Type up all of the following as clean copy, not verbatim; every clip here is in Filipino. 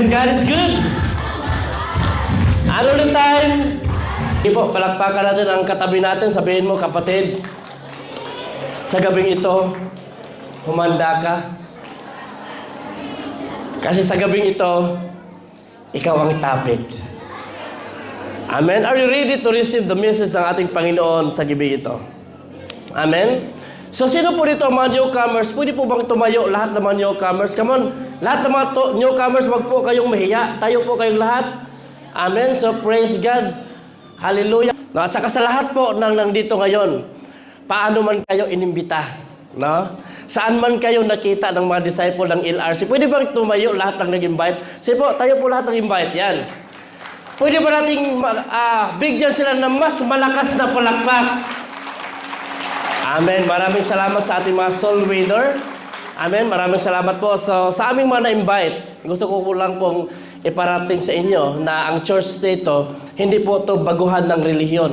Amen. God is good. Ano ng time? Sige po, palakpakan natin ang katabi natin. Sabihin mo, kapatid, sa gabing ito, humanda ka. Kasi sa gabing ito, ikaw ang topic. Amen. Are you ready to receive the message ng ating Panginoon sa gabi ito? Amen. So, sino po dito ang mga newcomers? Pwede po bang tumayo lahat ng mga newcomers? Come on. Lahat ng mga newcomers, wag po kayong mahiya. Tayo po kayong lahat. Amen. So, praise God. Hallelujah. No, at saka sa lahat po ng nandito ngayon, paano man kayo inimbita? No? Saan man kayo nakita ng mga disciple ng LRC? Pwede bang tumayo lahat ng nag-invite? Sige po, tayo po lahat nag-invite. Yan. Pwede ba nating bigyan sila ng mas malakas na palakpak? Amen. Maraming salamat sa ating mga soul winner. Amen. Maraming salamat po. So, sa aming mga na-invite, gusto ko lang pong iparating sa inyo na ang church dito, hindi po ito baguhan ng relihiyon.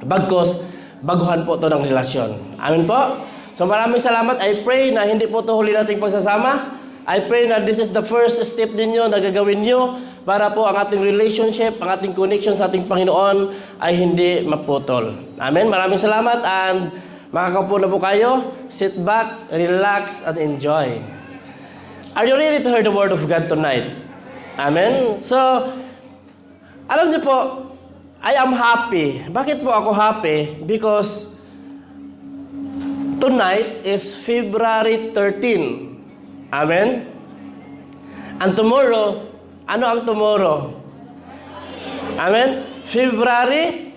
Bagkus, baguhan po ito ng relasyon. Amen po. So, maraming salamat. I pray na hindi po ito huli nating pagsasama. I pray na this is the first step ninyo na gagawin nyo para po ang ating relationship, ang ating connection sa ating Panginoon ay hindi maputol. Amen. Maraming salamat and makakaupo na po kayo. Sit back, relax, and enjoy. Are you ready to hear the Word of God tonight? Amen. So, alam niyo po, I am happy. Bakit po ako happy? Because tonight is February 13. Amen? And tomorrow, ano ang tomorrow? Amen? February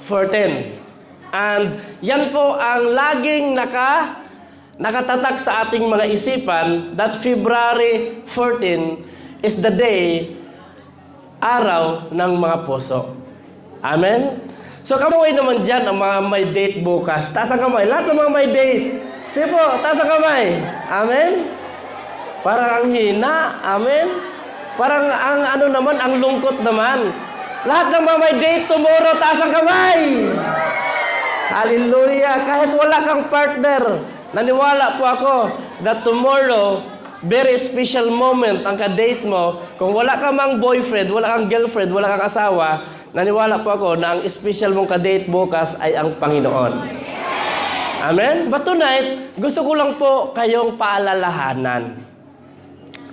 14. And yan po ang laging nakatatak sa ating mga isipan that February 14 is the day, araw ng mga puso. Amen? So kamay naman dyan ang mga may date bukas. Taas ang kamay. Lahat ng mga may date. Sige po, taas ang kamay. Amen? Parang ang hina. Amen? Parang ang ano naman, ang lungkot naman. Lahat ng mga may date tomorrow, taas ang kamay. Hallelujah. Kahit wala kang partner, naniwala po ako that tomorrow, very special moment ang ka-date mo. Kung wala ka mang boyfriend, wala kang girlfriend, wala kang asawa, naniwala po ako na ang special mong ka-date bukas ay ang Panginoon. Amen? But tonight, gusto ko lang po kayong paalalahanan.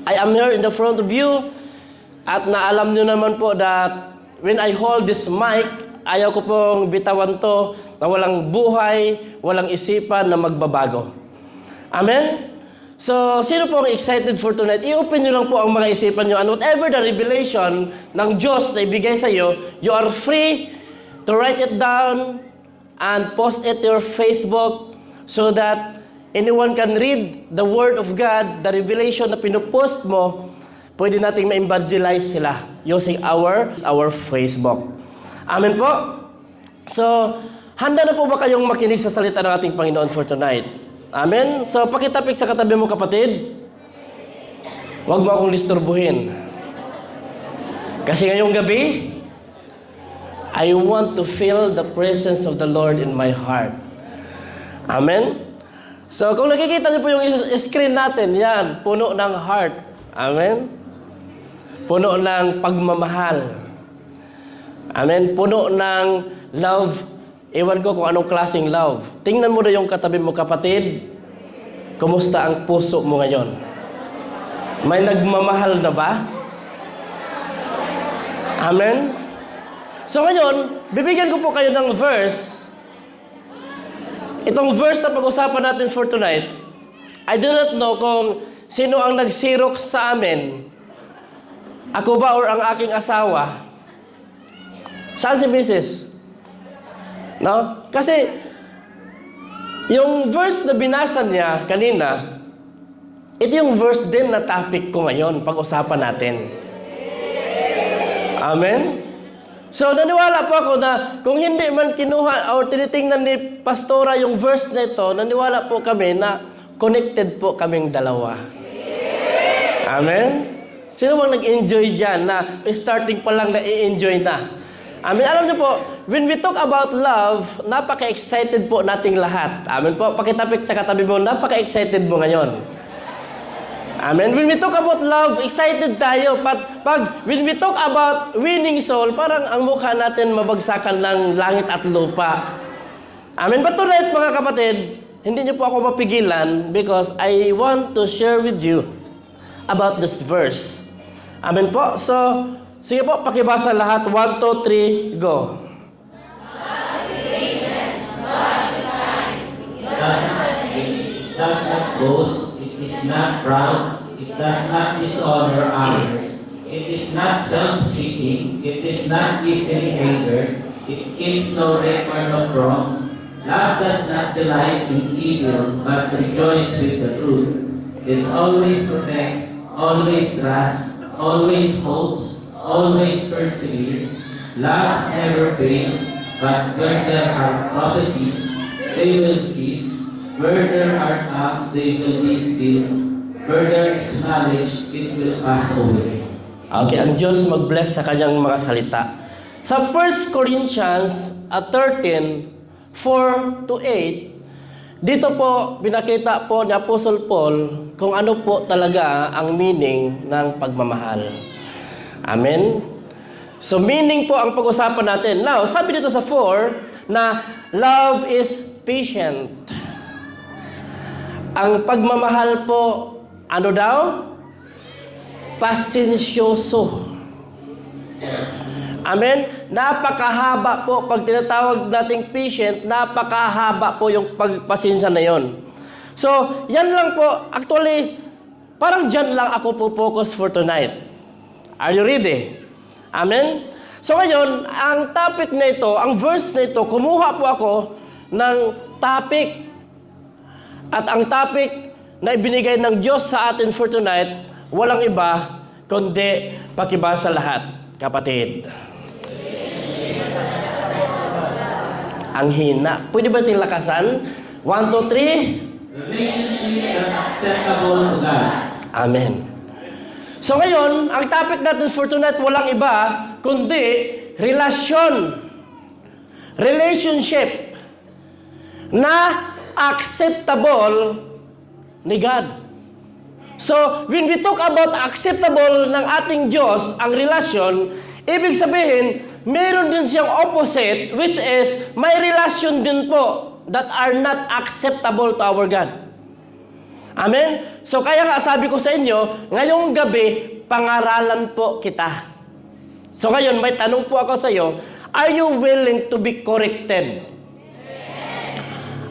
I am here in the front of you at naalam nyo naman po that when I hold this mic, ayaw ko pong bitawan to na walang buhay, walang isipan na magbabago. Amen? So, sino po ang excited for tonight? I-open nyo lang po ang mga isipan nyo and whatever the revelation ng Diyos na ibigay sa iyo, you are free to write it down and post it to your Facebook so that anyone can read the Word of God, the revelation na pinupost mo, pwede nating ma-evangelize sila using our Facebook. Amen po? So, handa na po ba kayong makinig sa salita ng ating Panginoon for tonight? Amen? So, pakitapik sa katabi mo, kapatid. Huwag mo akong disturbuhin. Kasi ngayong gabi, I want to feel the presence of the Lord in my heart. Amen? So, kung nakikita niyo po yung screen natin, yan, puno ng heart. Amen? Puno ng pagmamahal. Amen? Puno ng love. Ewan ko kung anong klaseng love. Tingnan mo na yung katabi mo, kapatid. Kumusta ang puso mo ngayon? May nagmamahal na ba? Amen? So ngayon, bibigyan ko po kayo ng verse. Itong verse na pag-usapan natin for tonight, I do not know kung sino ang nag-xerox sa amin. Ako ba or ang aking asawa? Saan si Mrs.? No? Kasi, yung verse na binasa niya kanina, ito yung verse din na topic ko ngayon, pag-usapan natin. Amen? So, naniwala po ako na kung hindi man kinuha o tinitingnan ni Pastora yung verse na ito, naniwala po kami na connected po kaming dalawa. Amen? Sino bang nag-enjoy dyan na starting pa lang na i-enjoy na? Amen? Alam niyo po, when we talk about love, napaka-excited po nating lahat. Amen po? Pakitapik sa katabi mo, napaka-excited mo ngayon. Amen. When we talk about love, excited tayo. When we talk about winning soul, parang ang mukha natin mabagsakan ng langit at lupa. Amen. But tonight, mga kapatid, hindi niyo po ako mapigilan because I want to share with you about this verse. Amen po. So, sige po, pakibasa lahat. 1, 2, 3, go. Does not boast, it is not proud, it does not dishonor others, it is not self-seeking, it is not easily angered, it keeps no record of wrongs. Love does not delight in evil, but rejoices with the truth. It always protects, always trusts, always hopes, always perseveres. Love never fails, but where there are prophecies, they will cease. Where there are tongues, they will be still. Where there is knowledge, it will pass away. Okay, ang Diyos mag-bless sa kanyang mga salita. Sa 1 Corinthians 13, 4 to 8, dito po pinakita po ni Apostle Paul kung ano po talaga ang meaning ng pagmamahal. Amen? So meaning po ang pag-usapan natin. Now, sabi dito sa 4 na love is patient. Ang pagmamahal po, ano daw? Pasensyoso. Amen? Napakahaba po. Pag tinatawag nating patient, napakahaba po yung pagpasensya na yon. So, yan lang po. Actually, parang dyan lang ako po focus for tonight. Are you ready? Amen? So ngayon, ang topic na ito, ang verse na ito, kumuha po ako ng topic. At ang topic na ibinigay ng Diyos sa atin for tonight, walang iba, kundi pakibasa lahat, kapatid. Ang hina. Pwede ba natin lakasan? 1, 2, 3. Relationship acceptable to God. Amen. So ngayon, ang topic natin for tonight, walang iba, kundi relasyon. Relationship na acceptable ni God. So, when we talk about acceptable ng ating Diyos, ang relasyon, ibig sabihin, meron din siyang opposite, which is, may relasyon din po that are not acceptable to our God. Amen? So, kaya nga sabi ko sa inyo, ngayong gabi, pangaralan po kita. So, ngayon, may tanong po ako sa iyo, are you willing to be corrected?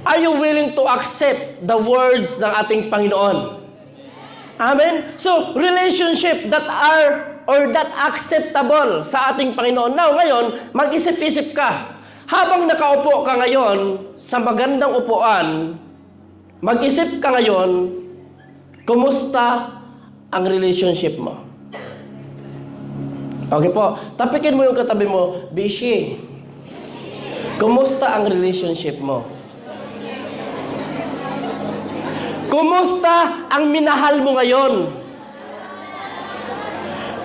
Are you willing to accept the words ng ating Panginoon? Amen? So, relationship that are or that acceptable sa ating Panginoon. Now, ngayon, mag-isip-isip ka. Habang nakaupo ka ngayon sa magandang upuan, mag-isip ka ngayon, kumusta ang relationship mo? Okay po. Tapikin mo yung katabi mo, Bishi. Kumusta ang relationship mo? Kumusta ang minahal mo ngayon?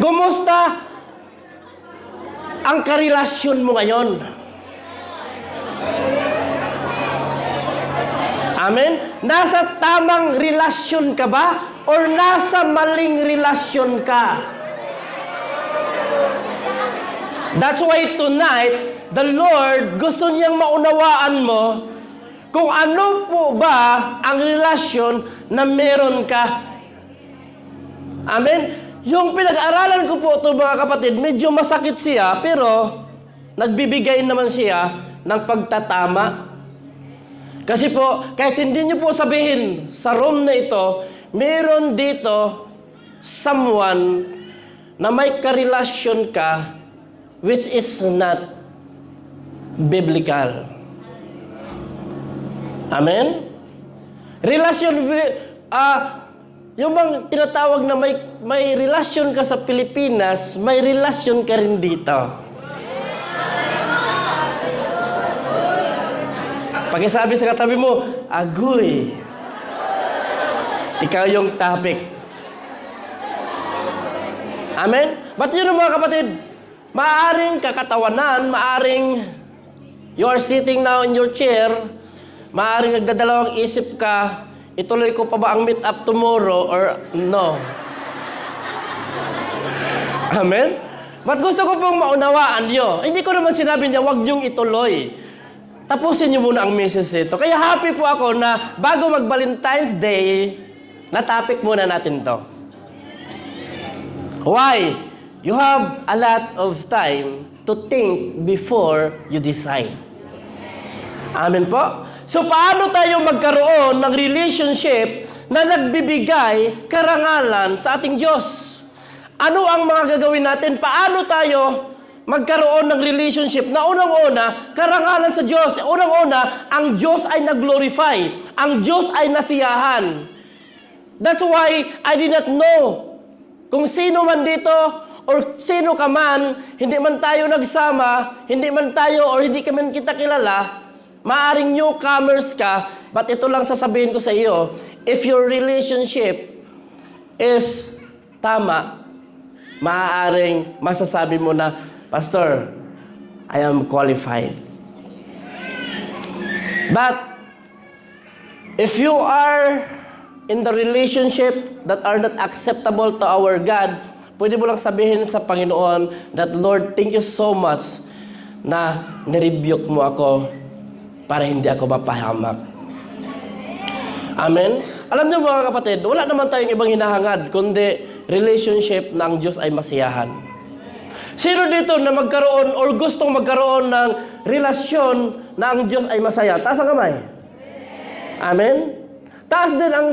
Kumusta ang karelasyon mo ngayon? Amen? Nasa tamang relasyon ka ba? Or nasa maling relasyon ka? That's why tonight, the Lord gusto niyang maunawaan mo kung ano po ba ang relasyon na meron ka. Amen? Yung pinag-aralan ko po ito mga kapatid, medyo masakit siya, pero nagbibigay naman siya ng pagtatama. Kasi po, kahit hindi niyo po sabihin sa room na ito, meron dito someone na may karelasyon ka which is not biblical. Amen? Relasyon, yung bang tinatawag na may relasyon ka sa Pilipinas, may relasyon ka rin dito. Pakisabi sa katabi mo, agoy. Ikaw yung topic. Amen? But yun mga kapatid, maaring kakatawanan, maaring you are sitting now in your chair, maaring nagdadalawang isip ka, ituloy ko pa ba ang meet up tomorrow or no? Amen? But gusto ko pong maunawaan nyo. Hindi ko naman sinabi niya, huwag niyong ituloy. Tapusin niyo muna ang message nito. Kaya happy po ako na bago mag-Valentine's Day, na-topic muna natin to. Why? You have a lot of time to think before you decide. Amen po? So, paano tayo magkaroon ng relationship na nagbibigay karangalan sa ating Diyos? Ano ang mga gagawin natin? Paano tayo magkaroon ng relationship na unang-una, karangalan sa Diyos? Unang-una, ang Diyos ay nag-glorify. Ang Diyos ay nasiyahan. That's why I did not know kung sino man dito or sino ka man, hindi man tayo nagsama, hindi man tayo or hindi ka man kita kilala, maaring newcomers ka, but ito lang sasabihin ko sa iyo, if your relationship is tama, maaaring masasabi mo na, Pastor, I am qualified. But, if you are in the relationship that are not acceptable to our God, pwede mo lang sabihin sa Panginoon that, Lord, thank you so much na nirebuke mo ako para hindi ako mapahamak. Amen? Alam niyo mga kapatid, wala naman tayong ibang hinahangad, kundi relationship na ang Diyos ay masiyahan. Sino dito na magkaroon or gustong magkaroon ng relasyon na ang Diyos ay masaya? Taas ang kamay. Amen? Taas din ang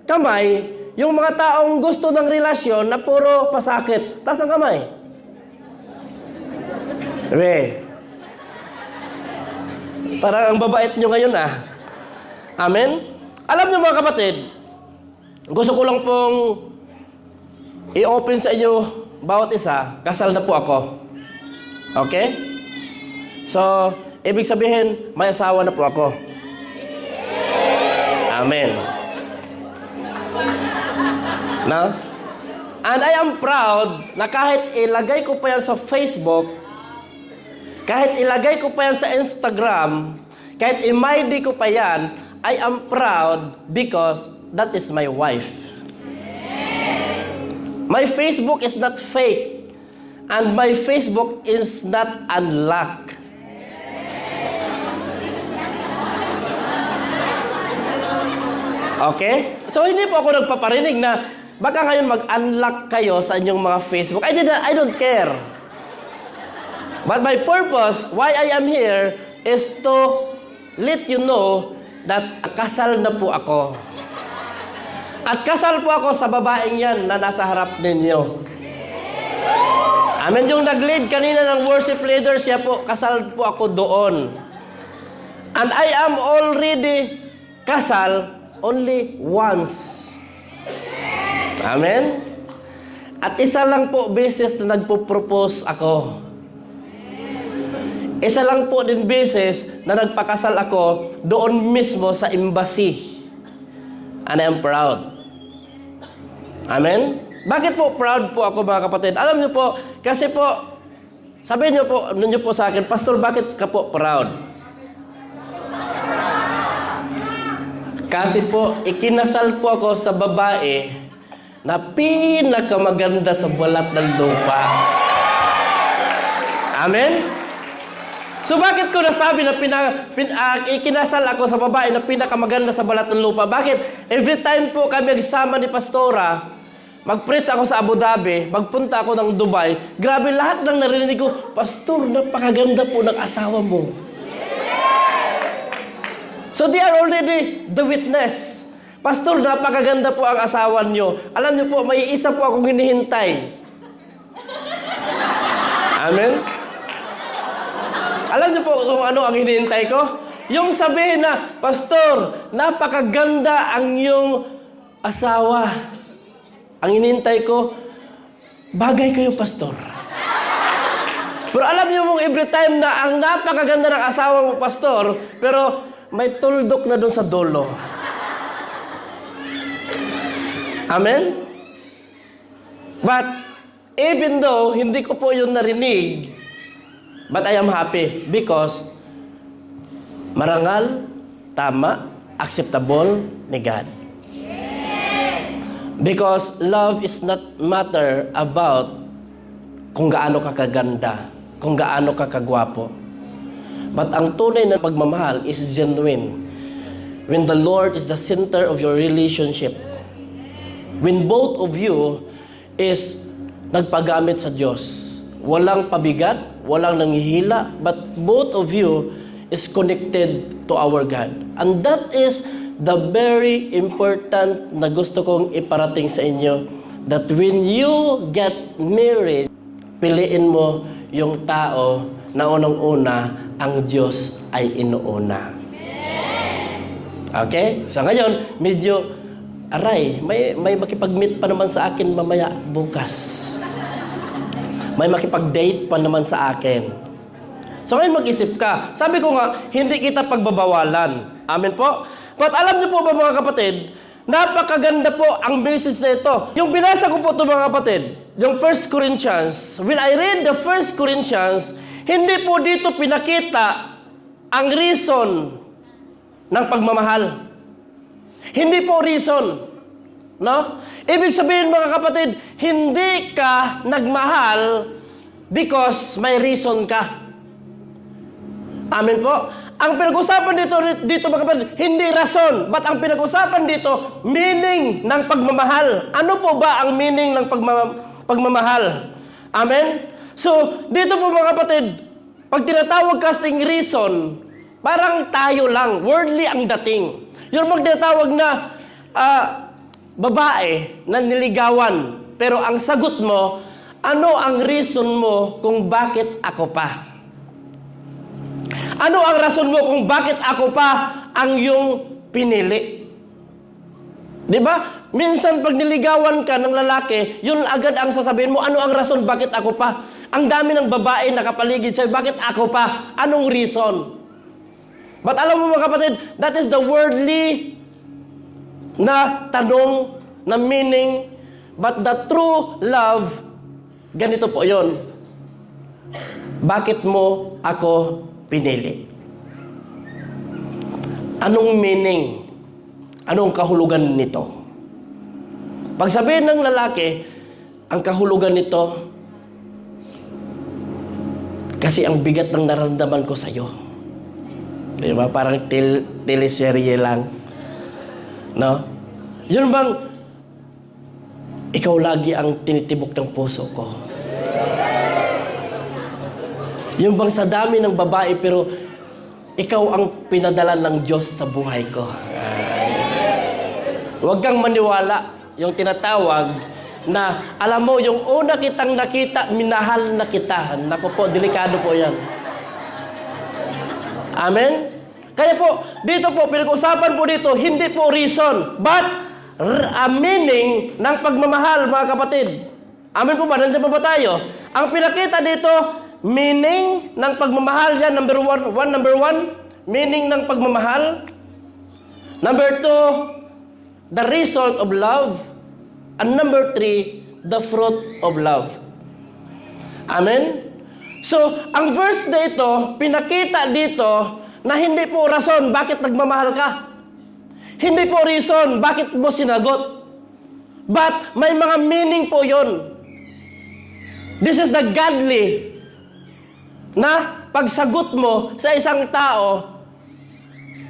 kamay yung mga taong gusto ng relasyon na puro pasakit. Taas ang kamay. Parang ang babait nyo ngayon Amen? Alam niyo mga kapatid, gusto ko lang pong i-open sa inyo bawat isa, kasal na po ako. Okay? So, ibig sabihin, may asawa na po ako. Amen. No? And I am proud na kahit ilagay ko pa yan sa Facebook, kahit ilagay ko pa yan sa Instagram, kahit i-ID ko pa yan, I am proud because that is my wife. My Facebook is not fake. And my Facebook is not unlocked. Okay? So, hindi po ako nagpaparinig na baka ngayon mag-unlock kayo sa inyong mga Facebook. I don't care. But my purpose, why I am here, is to let you know that kasal na po ako. At kasal po ako sa babaeng yan na nasa harap ninyo. Amen. Yung nag-lead kanina ng worship leader, siya po, kasal po ako doon. And I am already kasal only once. Amen. At isa lang po beses na nagpo-propose ako. Isa lang po din beses na nagpakasal ako doon mismo sa embassy. And I am proud. Amen? Bakit po proud po ako mga kapatid? Alam niyo po, kasi po, sabihin niyo po sa akin, Pastor, bakit ka po proud? Kasi po, ikinasal po ako sa babae na pinakamaganda sa balat ng lupa. Amen? So bakit ko nasabi na ikinasal ako sa babae na pinakamaganda sa balat ng lupa? Bakit? Every time po kami nagsama ni Pastora, mag-preach ako sa Abu Dhabi, magpunta ako ng Dubai, grabe lahat ng narinig ko, Pastor, napakaganda po ng asawa mo. So they are already the witness. Pastor, napakaganda po ang asawa niyo. Alam niyo po, may isa po akong hinihintay. Amen? Alam niyo po kung ano ang hinihintay ko? Yung sabihin na, Pastor, napakaganda ang iyong asawa. Ang hinihintay ko, bagay kayo, Pastor. Pero alam niyo mong every time na ang napakaganda ng asawa mo, Pastor, pero may tuldok na doon sa dulo. Amen? But, even though hindi ko po yun narinig, but I am happy because marangal, tama, acceptable ni God. Because love is not matter about kung gaano ka kaganda, kung gaano ka kagwapo. But ang tunay na pagmamahal is genuine. When the Lord is the center of your relationship. When both of you is nagpagamit sa Diyos. Walang pabigat, walang nanghihila, but both of you is connected to our God. And that is the very important na gusto kong iparating sa inyo, that when you get married, piliin mo yung tao na unang-una ang Diyos ay inuuna. Okay? So ngayon, medyo, aray, may makipag-meet pa naman sa akin mamaya bukas. May makipag-date pa naman sa akin. So ngayon mag-isip ka. Sabi ko nga, hindi kita pagbabawalan. Amen po? But alam niyo po ba mga kapatid, napakaganda po ang message na ito. Yung binasa ko po ito mga kapatid, yung 1 Corinthians, when I read the 1 Corinthians, hindi po dito pinakita ang reason ng pagmamahal. Hindi po reason. No? Ibig sabihin mga kapatid, hindi ka nagmahal because may reason ka. Amen po? Ang pinag-usapan dito mga kapatid, hindi rason. But ang pinag-usapan dito, meaning ng pagmamahal. Ano po ba ang meaning ng pagmamahal? Amen? So, dito po mga kapatid, pag tinatawag casting reason, parang tayo lang, worldly ang dating. Yung magtinatawag na babae na niligawan, pero ang sagot mo, ano ang reason mo kung bakit ako pa? Ano ang rason mo kung bakit ako pa ang iyong pinili? Di ba? Minsan pag niligawan ka ng lalaki, yun agad ang sasabihin mo, ano ang rason bakit ako pa? Ang dami ng babae nakapaligid sa'yo, bakit ako pa? Anong reason? But alam mo mga kapatid, that is the worldly na tanong, na meaning, but the true love, ganito po yon. Bakit mo ako pinili? Anong meaning? Anong kahulugan nito? Pag sabihin ng lalaki, ang kahulugan nito, kasi ang bigat ng nararamdaman ko sa'yo. Di ba? Parang teleserye lang. No? Yun bang, ikaw lagi ang tinitibok ng puso ko. Yung bang sa dami ng babae, pero ikaw ang pinadala ng Diyos sa buhay ko. Huwag kang maniwala yung tinatawag na, alam mo, yung una kitang nakita, minahal na kita. Naku po, delikado po yan. Amen? Kaya po, dito po, pinag-usapan po dito, hindi po reason, but a meaning ng pagmamahal, mga kapatid. Amen po ba? Nandiyan pa ba tayo? Ang pinakita dito, meaning ng pagmamahal yan, number one, meaning ng pagmamahal. Number 2, the result of love. And number 3, the fruit of love. Amen? So, ang verse na ito, pinakita dito na hindi po rason bakit nagmamahal ka. Hindi po reason bakit mo sinagot. But may mga meaning po yon. This is the godly na pagsagot mo sa isang tao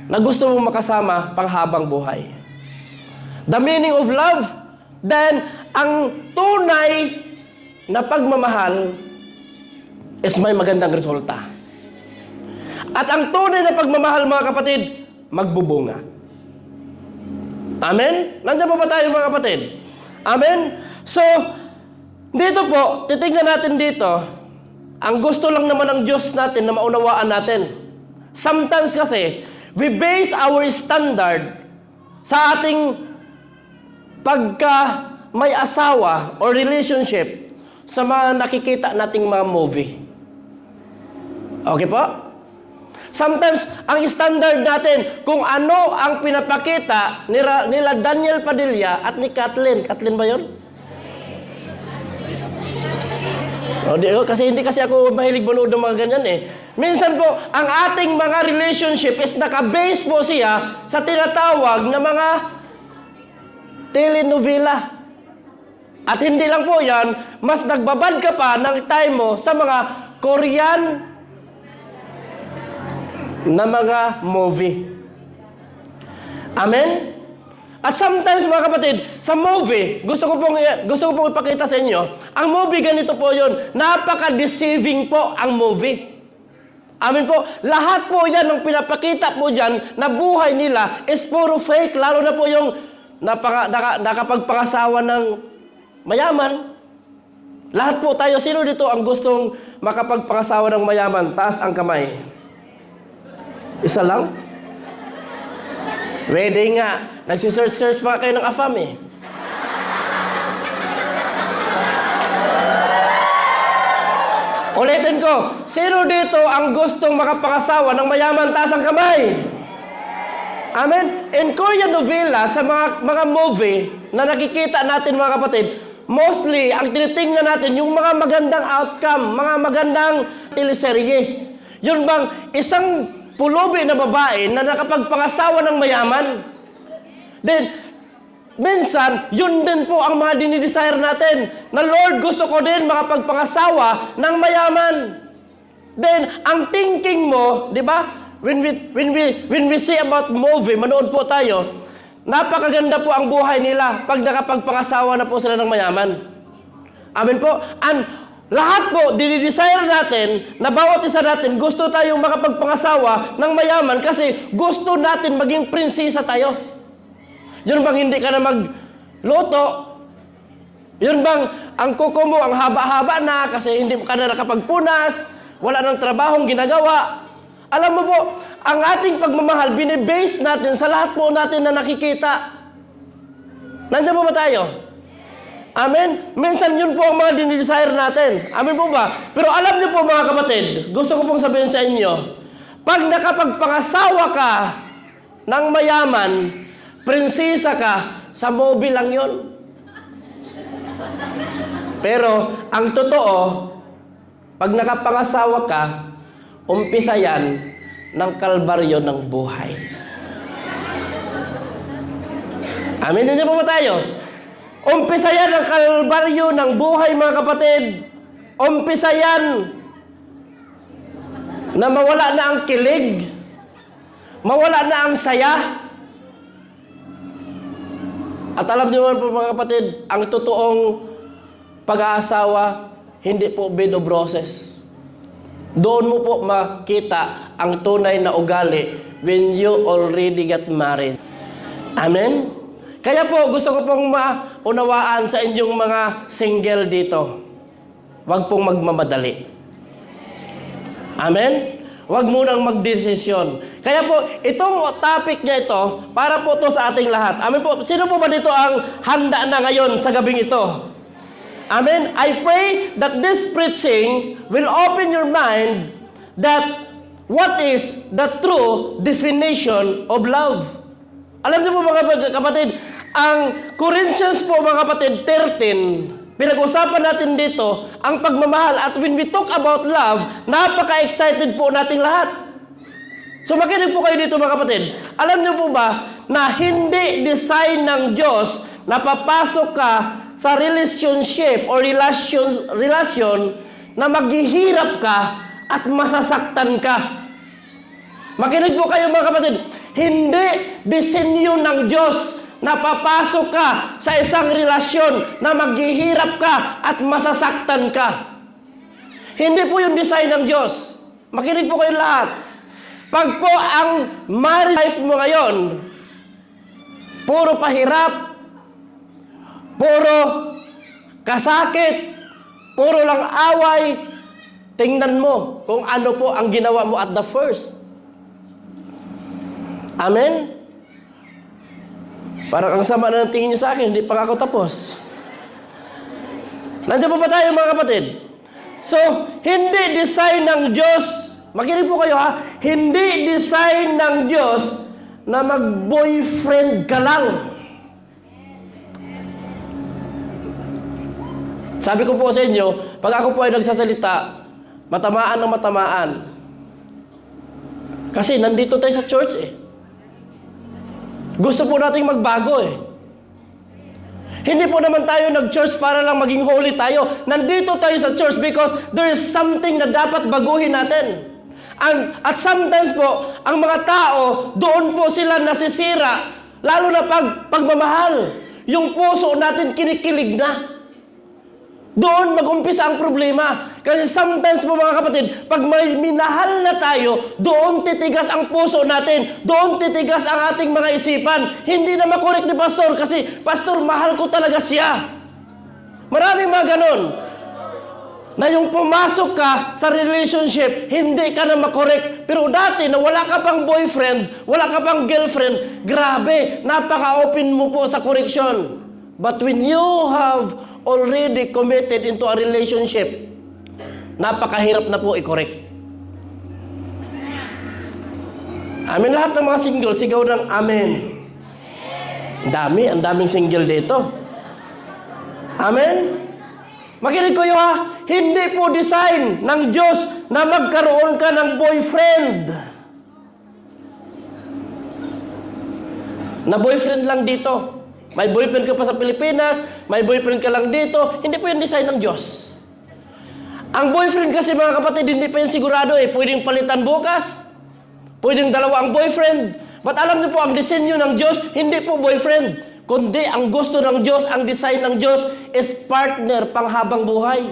na gusto mong makasama panghabang buhay. The meaning of love, then ang tunay na pagmamahal is may magandang resulta. At ang tunay na pagmamahal, mga kapatid, magbubunga. Amen? Nandiyan pa ba tayo, mga kapatid? Amen? So, dito po, titignan natin dito, ang gusto lang naman ng Diyos natin na maunawaan natin. Sometimes kasi, we base our standard sa ating pagka may asawa or relationship sa mga nakikita nating mga movie. Okay po? Sometimes, ang standard natin, kung ano ang pinapakita nila Daniel Padilla at ni Kathleen. Kathleen ba yun? Kasi hindi kasi ako mahilig manood ng mga ganyan eh. Minsan po, ang ating mga relationship is nakabase po siya sa tinatawag na mga telenovela. At hindi lang po yan, mas nagbabad ka pa ng time mo sa mga Korean na mga movie. Amen? At sometimes mga kapatid, sa movie, gusto ko pong ipakita sa inyo, ang movie ganito po yun, napaka-deceiving po ang movie. Amen po, lahat po yan ng pinapakita po dyan na buhay nila is puro fake, lalo na po yung nakapagpangasawa ng mayaman. Lahat po tayo, sino dito ang gustong makapagpangasawa ng mayaman? Taas ang kamay. Isa lang? Pwede nga. Nagsisearch-search pa kayo ng AFAM eh. Ulitin ko, sino dito ang gustong makapangasawa ng mayaman? Taas ang kamay. Amen? In Korean novela, sa mga movie na nakikita natin mga kapatid, mostly, ang tinitingnan natin, yung mga magandang outcome, mga magandang teleserye. Yun bang isang pulubi na babae na nakapagpangasawa ng mayaman? Then, minsan, yun din po ang mga dinidesire natin. Na Lord, gusto ko din makapagpangasawa ng mayaman. Then, ang thinking mo, di ba? When we see about movie, manood po tayo, napakaganda po ang buhay nila pag nakapagpangasawa na po sila ng mayaman. Amen po? And lahat po, dinidesire natin na bawat isa natin gusto tayong makapagpangasawa ng mayaman kasi gusto natin maging prinsesa tayo. Yun bang hindi ka na magluto? Yun bang ang kuko mo ang haba-haba na kasi hindi ka na nakapagpunas, wala nang trabahong ginagawa? Alam mo po, ang ating pagmamahal, binibase natin sa lahat po natin na nakikita. Nandiyan po ba tayo? Amen? Minsan yun po ang mga dinidesire natin. Amen po ba? Pero alam niyo po mga kapatid, gusto ko pong sabihin sa inyo, pag nakapagpangasawa ka ng mayaman, prinsesa ka, sa movie lang yun. Pero ang totoo, pag nakapangasawa ka, umpisa yan ng kalbaryo ng buhay. Amen din po ba tayo? Umpisa yan ang kalbaryo ng buhay mga kapatid. Umpisa yan na mawala na ang kilig, mawala na ang saya. At alam niyo po mga kapatid, ang totoong pag-aasawa, hindi po bed of roses. Doon mo po makita ang tunay na ugali when you already got married. Amen? Kaya po, gusto ko pong maunawaan sa inyong mga single dito. Huwag pong magmamadali. Amen? Huwag munang magdesisyon. Kaya po, itong topic niya ito, para po to sa ating lahat. Amen po. Sino po ba dito ang handa na ngayon sa gabing ito? Amen? I pray that this preaching will open your mind that what is the true definition of love. Alam niyo po mga kapatid, ang Corinthians po mga kapatid 13, pinag-usapan natin dito ang pagmamahal. At when we talk about love, napaka-excited po nating lahat. So makinig po kayo dito mga kapatid. Alam niyo po ba na hindi design ng Diyos na papasok ka sa relationship or relasyon na maghihirap ka at masasaktan ka. Makinig po kayo mga kapatid. Hindi disenyo ng Diyos na papasok ka sa isang relasyon na maghihirap ka at masasaktan ka. Hindi po yung design ng Diyos. Makinig po kayo lahat. Pag po ang marriage life mo ngayon, puro pahirap, puro kasakit, puro lang away, tingnan mo kung ano po ang ginawa mo at the first. Amen? Parang ang sama na ng tingin nyo sa akin, hindi pa ako tapos. Nandiyan po ba tayo mga kapatid? So, hindi design ng Diyos, makinig po kayo ha, hindi design ng Diyos na mag-boyfriend ka lang. Sabi ko po sa inyo, pag ako po ay nagsasalita, matamaan ng matamaan. Kasi nandito tayo sa church eh. Gusto po nating magbago eh. Hindi po naman tayo nag-church para lang maging holy tayo. Nandito tayo sa church because there is something na dapat baguhin natin. At sometimes po, ang mga tao, doon po sila nasisira, lalo na pagmamahal. Yung puso natin kinikilig na. Doon mag-umpisa ang problema. Kasi sometimes po mga kapatid, pag may minahal na tayo, doon titigas ang puso natin. Doon titigas ang ating mga isipan. Hindi na makorek ni Pastor kasi, Pastor, mahal ko talaga siya. Maraming mga ganon. Na yung pumasok ka sa relationship, hindi ka na makorek. Pero dati na wala ka pang boyfriend, wala ka pang girlfriend, grabe, napaka-open mo po sa correction. But when you have already committed into a relationship, napakahirap na po i-correct. Amen, lahat ng mga single, sigaw ng amen. Ang daming single dito. Amen? Makinig kayo ha, hindi po design ng Diyos na magkaroon ka ng boyfriend. Na boyfriend lang dito. May boyfriend ka pa sa Pilipinas, may boyfriend ka lang dito. Hindi po yung design ng Diyos. Ang boyfriend kasi mga kapatid, hindi pa yan sigurado eh. Pwedeng palitan bukas, pwedeng dalawa ang boyfriend. But alam niyo po, ang disenyo ng Diyos, hindi po boyfriend. Kundi ang gusto ng Diyos, ang design ng Diyos is partner panghabang buhay.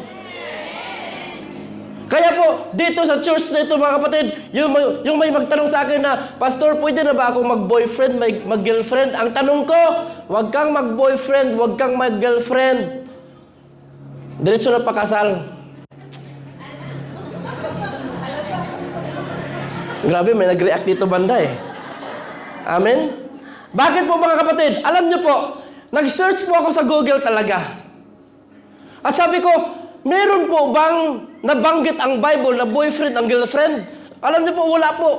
Kaya po, dito sa church na ito mga kapatid, yung may magtanong sa akin na, Pastor, pwede na ba akong mag-boyfriend, mag-girlfriend? Ang tanong ko, huwag kang mag-boyfriend, huwag kang mag-girlfriend. Diretso na pakasal. Grabe, may nag-react dito banda eh. Amen? Bakit po mga kapatid? Alam niyo po, nag-search po ako sa Google talaga. At sabi ko, meron po bang nabanggit ang Bible na boyfriend ang girlfriend? Alam niyo po, wala po.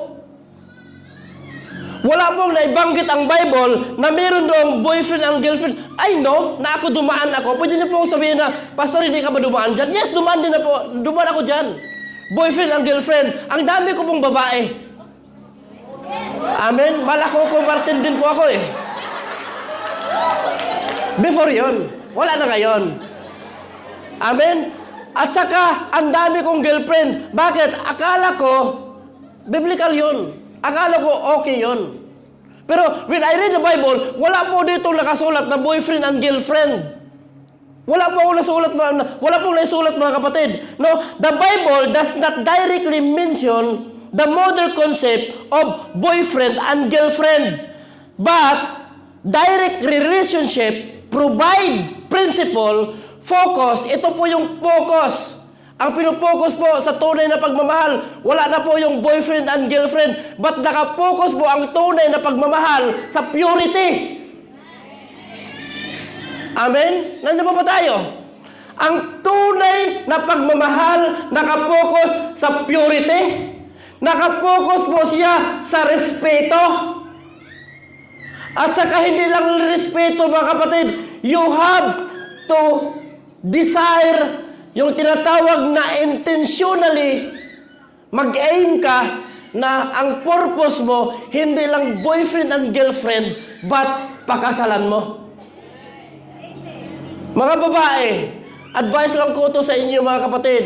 Wala pong naibanggit ang Bible na meron doong boyfriend ang girlfriend. I know na ako dumaan ako. Pwede niyo po sabihin na, Pastor, hindi ka ba dumaan dyan? Yes, dumaan din na po. Dumaan ako dyan. Boyfriend ang girlfriend. Ang dami ko pong babae. Amen? Malako ko Martin din po ako eh. Before yon, wala na ngayon. Amen? At saka, ang dami kong girlfriend. Bakit? Akala ko, biblical yun. Akala ko, okay yun. Pero, when I read the Bible, wala po dito nakasulat na boyfriend and girlfriend. Wala po nasulat mga kapatid. No, the Bible does not directly mention the modern concept of boyfriend and girlfriend. But direct relationship provide principle, focus. Ito po yung focus. Ang pinopokus po sa tunay na pagmamahal, wala na po yung boyfriend and girlfriend, but nakapokus po ang tunay na pagmamahal sa purity. Amen? Nandiyan pa ba tayo? Ang tunay na pagmamahal nakapokus sa purity. Nakapokus po siya sa respeto. At saka hindi lang respeto mga kapatid, you have to desire yung tinatawag na intentionally mag-aim ka na ang purpose mo hindi lang boyfriend and girlfriend but pakasalan mo. Mga babae, advice lang ko to sa inyo mga kapatid.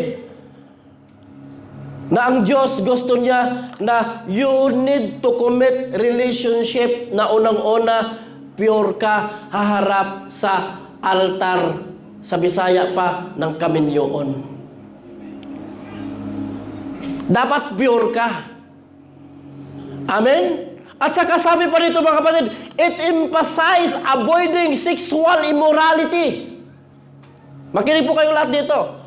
Na ang Diyos gusto niya na you need to commit relationship na unang-una, pure ka, haharap sa altar, sa Bisaya pa, ng kaminyoon. Dapat pure ka. Amen? At saka sabi pa rito mga kapatid, it emphasizes avoiding sexual immorality. Makinig po kayo lahat dito.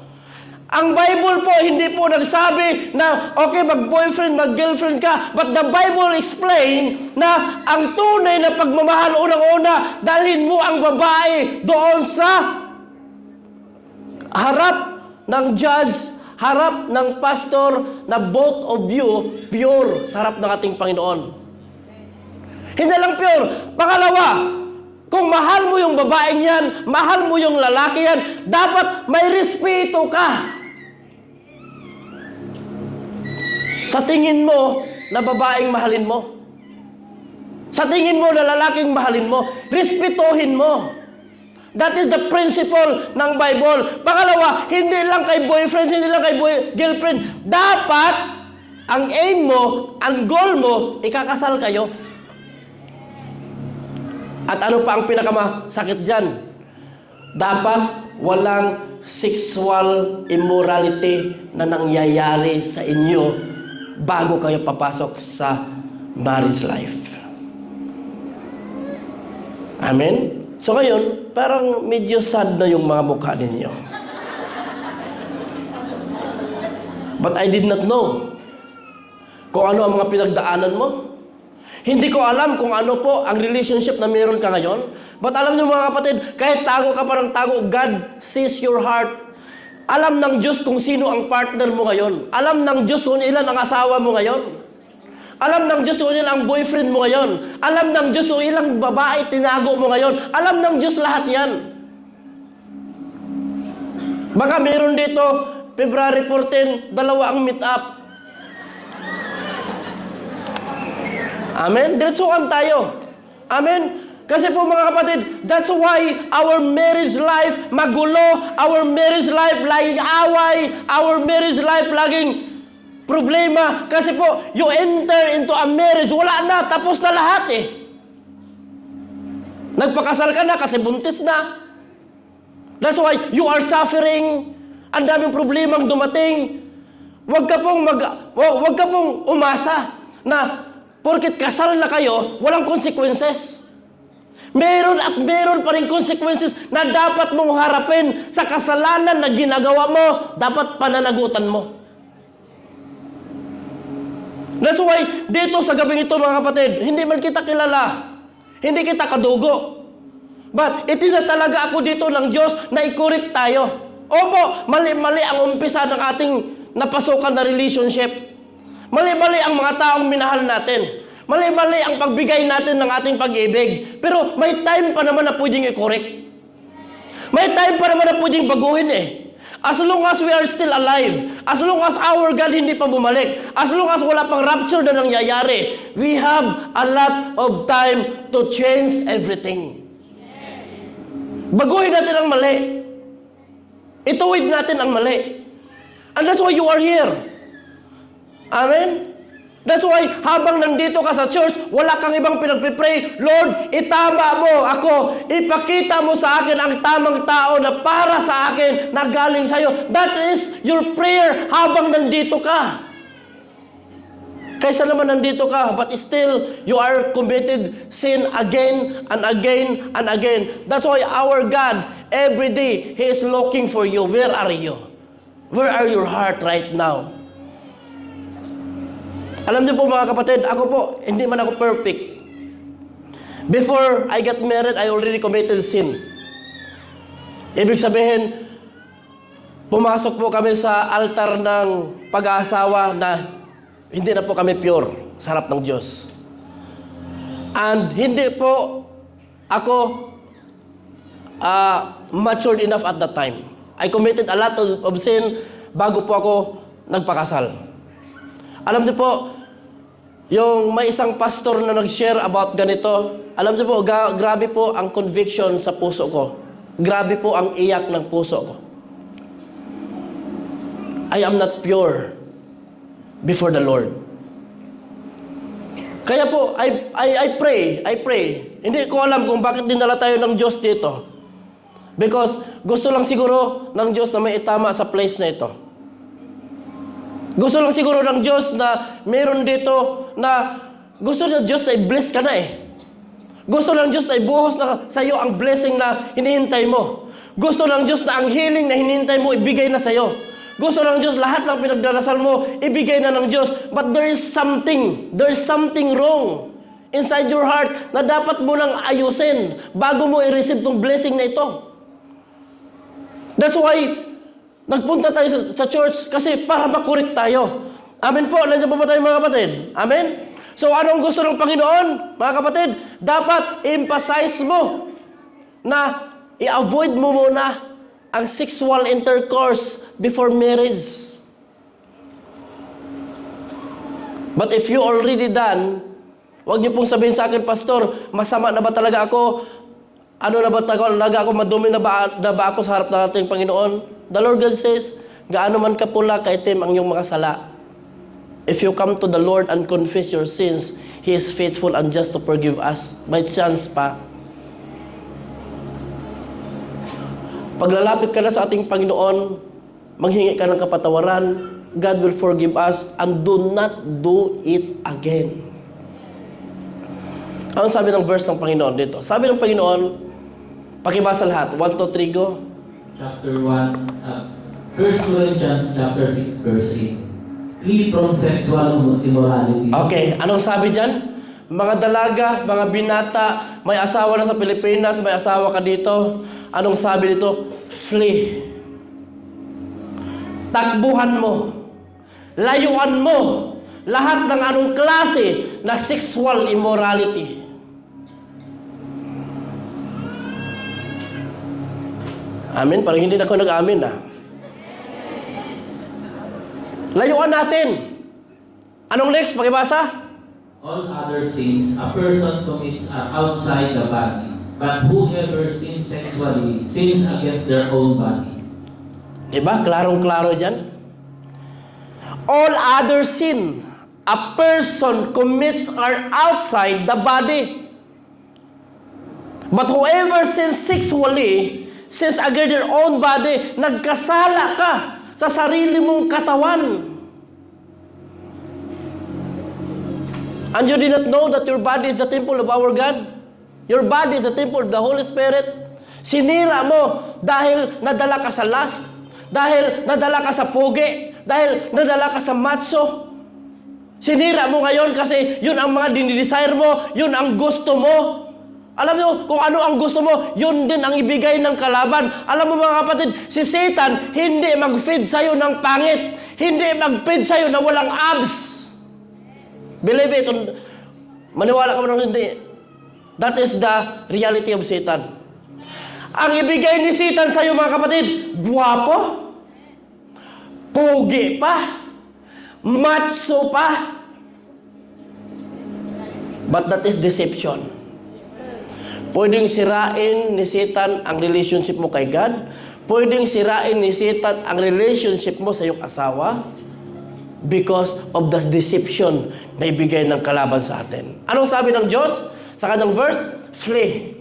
Ang Bible po, hindi po nagsabi na, okay, mag-boyfriend, mag-girlfriend ka. But the Bible explain na ang tunay na pagmamahal, unang-una, dalhin mo ang babae doon sa harap ng judge, harap ng pastor, na both of you pure sa harap ng ating Panginoon. Hindi lang pure. Pangalawa, kung mahal mo yung babaeng yan, mahal mo yung lalaki yan, dapat may respeto ka. Sa tingin mo na babaeng mahalin mo. Sa tingin mo na lalaking mahalin mo. Respetuhin mo. That is the principle ng Bible. Pangalawa, hindi lang kay boyfriend, hindi lang kay girlfriend. Dapat, ang aim mo, ang goal mo, ikakasal kayo. At ano pa ang pinakamasakit dyan? Dapat walang sexual immorality na nangyayari sa inyo bago kayo papasok sa marriage life. Amen? So ngayon, parang medyo sad na yung mga mukha ninyo. But I did not know kung ano ang mga pinagdaanan mo. Hindi ko alam kung ano po ang relationship na meron ka ngayon. But alam niyo mga kapatid, kahit tago ka pa ng tago, God sees your heart. Alam ng Diyos kung sino ang partner mo ngayon. Alam ng Diyos kung ilan ang asawa mo ngayon. Alam ng Diyos kung ilan ang boyfriend mo ngayon. Alam ng Diyos kung ilang babae tinago mo ngayon. Alam ng Diyos lahat yan. Baka meron dito, February 14, 2 ang meet up. Amen? Diretsuhan tayo. Amen? Kasi po mga kapatid, that's why our marriage life magulo, our marriage life laging away, our marriage life laging problema. Kasi po, you enter into a marriage, wala na, tapos na lahat eh. Nagpakasal ka na kasi buntis na. That's why you are suffering. Ang daming problemang dumating. Huwag ka pong umasa na porket kasal na kayo, walang consequences. Meron at meron pa rin consequences na dapat mong harapin sa kasalanan na ginagawa mo, dapat pananagutan mo. That's why, dito sa gabing ito mga kapatid, hindi man kita kilala, hindi kita kadugo. But, itinatalaga ako dito ng Diyos na i-correct tayo. Opo, mali-mali ang umpisa ng ating napasukan na relationship. Mali-mali ang mga taong minahal natin. Mali-mali ang pagbigay natin ng ating pag-ibig. Pero may time pa naman na pwedeng i-correct. May time pa naman na pwedeng baguhin eh. As long as we are still alive, as long as our God hindi pa bumalik, as long as wala pang rapture na nangyayari, we have a lot of time to change everything. Baguhin natin ang mali. Ituwid natin ang mali. And that's why you are here. Amen? That's why, habang nandito ka sa church, wala kang ibang pinagpipray, Lord, itama mo ako, ipakita mo sa akin ang tamang tao na para sa akin, na galing sa'yo. That is your prayer habang nandito ka. Kaysa naman nandito ka, but still, you are committed sin again and again and again. That's why our God, every day, He is looking for you. Where are you? Where are your heart right now? Alam niyo po mga kapatid, ako po, hindi man ako perfect. Before I got married, I already committed sin. Ibig sabihin, pumasok po kami sa altar ng pag-aasawa na hindi na po kami pure sa harap ng Diyos. And hindi po ako matured enough at that time. I committed a lot of sin bago po ako nagpakasal. Alam niyo po, yung may isang pastor na nag-share about ganito, alam niyo po, grabe po ang conviction sa puso ko. Grabe po ang iyak ng puso ko. I am not pure before the Lord. Kaya po, I pray. Hindi ko alam kung bakit dinala tayo ng Diyos dito. Because gusto lang siguro ng Diyos na may itama sa place na ito. Gusto lang siguro ng Diyos na meron dito na gusto ng Diyos na i-bless ka na eh. Gusto ng Diyos na ibuhos na sa iyo ang blessing na hinihintay mo. Gusto ng Diyos na ang healing na hinihintay mo ibigay na sa iyo. Gusto ng Diyos lahat ng pinagdarasal mo ibigay na ng Diyos. But there is something wrong inside your heart na dapat mo nang ayusin bago mo i-receive tong blessing na ito. That's why nagpunta tayo sa church kasi para makorek tayo. Amen po. Nandiyan po ba tayo mga kapatid? Amen? So anong gusto ng Panginoon, mga kapatid? Dapat emphasize mo na i-avoid mo muna ang sexual intercourse before marriage. But if you already done, huwag niyo pong sabihin sa akin, Pastor, masama na ba talaga ako? Ano na ba tagal? Naga ako madumi na ba ako sa harap ng ating Panginoon? The Lord God says, gaano man kapula kaitim ang iyong mga sala. If you come to the Lord and confess your sins, He is faithful and just to forgive us. May chance pa. Paglalapit ka na sa ating Panginoon, manghingi ka ng kapatawaran, God will forgive us and do not do it again. Ano sabi ng verse ng Panginoon dito? Sabi ng Panginoon, pakibasa lahat. 1, 2, 3, go. Chapter 1, 1 Corinthians chapter 6, verse 8. Flee from sexual immorality. Okay, anong sabi dyan? Mga dalaga, mga binata, may asawa na sa Pilipinas, may asawa ka dito. Anong sabi dito? Flee. Takbuhan mo. Layuan mo. Lahat ng anong klase na sexual immorality. Amen? Parang hindi na ako nag-amin Layuan natin. Anong next? Pakibasa? All other sins a person commits are outside the body, but whoever sins sexually sins against their own body. Diba? Klarong-klaro dyan. All other sin a person commits are outside the body. But whoever sins sexually sins against their own body. Nagkasala ka sa sarili mong katawan. And you did not know that your body is the temple of our God? Your body is the temple of the Holy Spirit. Sinira mo dahil nadala ka sa lust, dahil nadala ka sa pogi, dahil nadala ka sa macho. Sinira mo ngayon kasi yun ang mga dinidesire mo, yun ang gusto mo. Alam mo kung ano ang gusto mo, yun din ang ibigay ng kalaban. Alam mo mga kapatid, si Satan hindi mag-feed sa'yo ng pangit. Hindi mag-feed sa'yo na walang abs. Believe it. Maniwala ka mo ng hindi. That is the reality of Satan. Ang ibigay ni Satan sa'yo mga kapatid, guwapo, pogi pa, macho pa. But that is deception. Pwedeng sirain ni Satan ang relationship mo kay God. Pwedeng sirain ni Satan ang relationship mo sa iyong asawa because of the deception na ibigay ng kalaban sa atin. Anong sabi ng Diyos sa kanyang verse? Flee.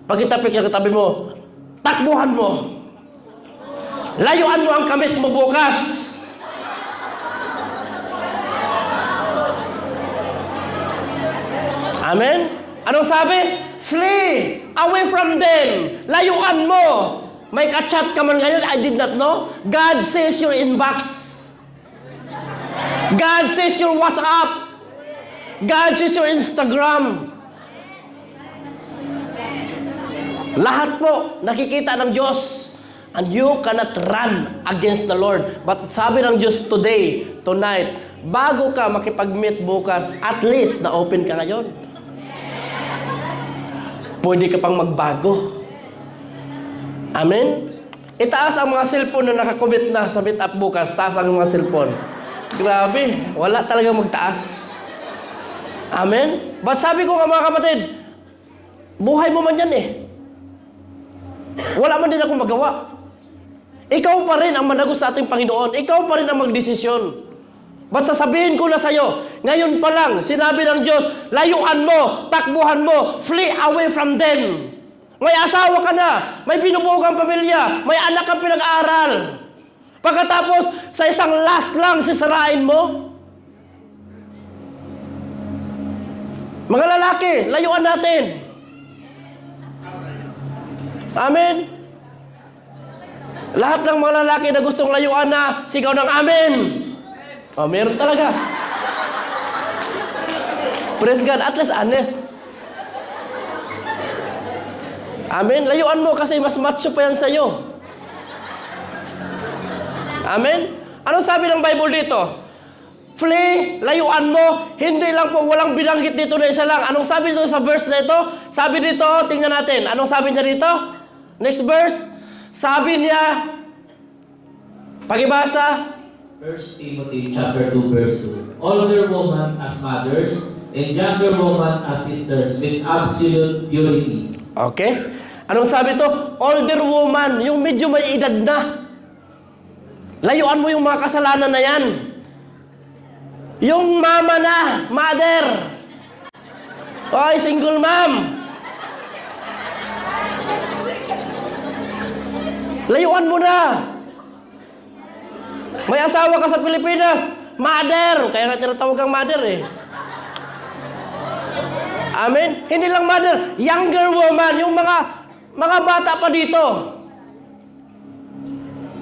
Pagkitapik ka katabi mo, takbuhan mo. Layuan mo ang kamit mo bukas. Amen? Anong sabi? Flee away from them. Layuan mo. May ka-chat ka man ngayon, I did not know. God says your inbox. God says your WhatsApp. God says your Instagram. Lahat po nakikita ng Diyos. And you cannot run against the Lord. But sabi ng Diyos today, tonight, bago ka makipag-meet bukas, at least na-open ka ngayon. Pwede ka pang magbago. Amen? Itaas ang mga cellphone na nakakommit na sa meet-up bukas. Taas ang mga cellphone. Grabe, wala talaga magtaas. Amen? But sabi ko nga mga kapatid, buhay mo man yan Wala man din akong magawa. Ikaw pa rin ang managot sa ating Panginoon. Ikaw pa rin ang magdesisyon. Ba't sasabihin ko na sa'yo, ngayon pa lang, sinabi ng Diyos, layuan mo, takbuhan mo, flee away from them. May asawa ka na, may binubuo kang pamilya, may anak kang pinag-aaral. Pagkatapos, sa isang last lang, sisirain mo. Mga lalaki, layuan natin. Amen? Lahat ng mga lalaki na gustong layuan na, sigaw ng amen. Oh, meron talaga. Praise God, at least honest. Amen? Layuan mo kasi mas macho pa yan sa'yo. Amen? Anong sabi ng Bible dito? Flee, layuan mo. Hindi lang po, walang binanggit dito na isa lang. Anong sabi dito sa verse na ito? Sabi dito, tingnan natin. Anong sabi niya dito? Next verse. Sabi niya, pakibasa, 1 Timothy chapter 2 verse 2. Older women as mothers and younger women as sisters with absolute purity. okay. Anong sabi to? Older woman, yung medyo may edad na. Layuan mo yung mga kasalanan na yan. Yung mama na, mother. Oy, single mom. Layuan mo na. May asawa ka sa Pilipinas, mother. Kaya nga tinatawag kang mother eh. Amen? Hindi lang mother, younger woman, yung mga bata pa dito.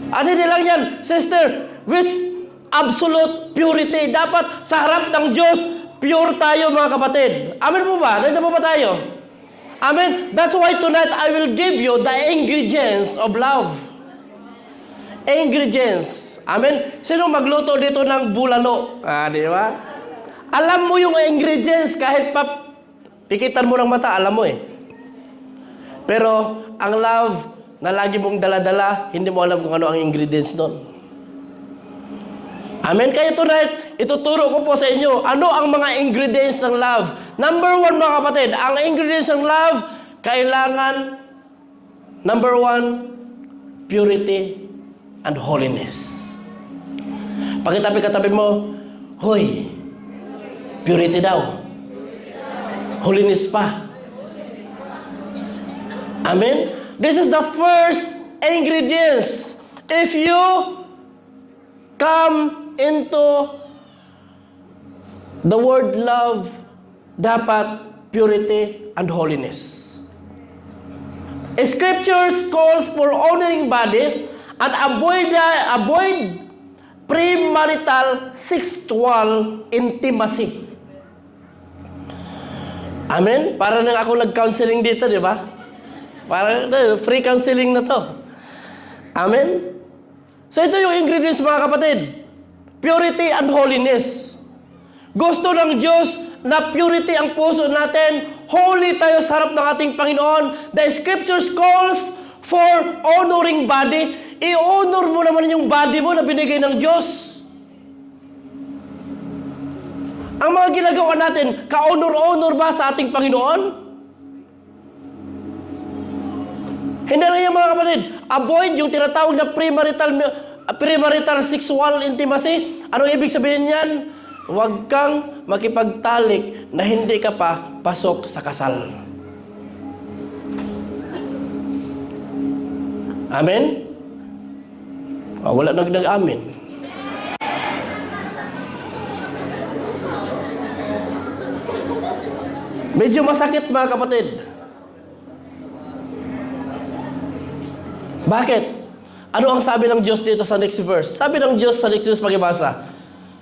At hindi lang yan, sister, with absolute purity. Dapat sa harap ng Diyos, pure tayo mga kapatid. Amen po ba? Nandiyan po ba tayo? Amen? That's why tonight I will give you the ingredients of love. Ingredients. Amen? Sino magluto dito ng bulalo? Di ba? Alam mo yung ingredients kahit pa pikitan mo ng mata, alam mo eh. Pero ang love na lagi mong dala-dala, hindi mo alam kung ano ang ingredients doon. Amen? Kaya tonight, ituturo ko po sa inyo, ano ang mga ingredients ng love. Number 1 mga kapatid, ang ingredients ng love, kailangan, number 1, purity and holiness. Pakitabi-katabi mo, hoy, purity daw. Holiness pa. Amen? This is the first ingredients. If you come into the word love, dapat purity and holiness. Scriptures calls for honoring bodies and avoid premarital sexual intimacy. Amen? Para nang ako nag-counseling dito, di ba? Para free counseling na to. Amen? So ito yung ingredients mga kapatid. Purity and holiness. Gusto ng Diyos na purity ang puso natin. Holy tayo sa harap ng ating Panginoon. The Scriptures calls for honoring body. I-honor mo naman yung body mo na binigay ng Diyos. Ang mga ginagawa natin, ka-honor-honor ba sa ating Panginoon? Hindi lang yan mga kapatid. Avoid yung tinatawag na premarital sexual intimacy. Anong ibig sabihin yan? Huwag kang makipagtalik na hindi ka pa pasok sa kasal. Amen? Wala nag-amen. Medyo masakit mga kapatid. Bakit? Ano ang sabi ng Diyos dito sa next verse? Sabi ng Diyos sa next verse, pakibasa.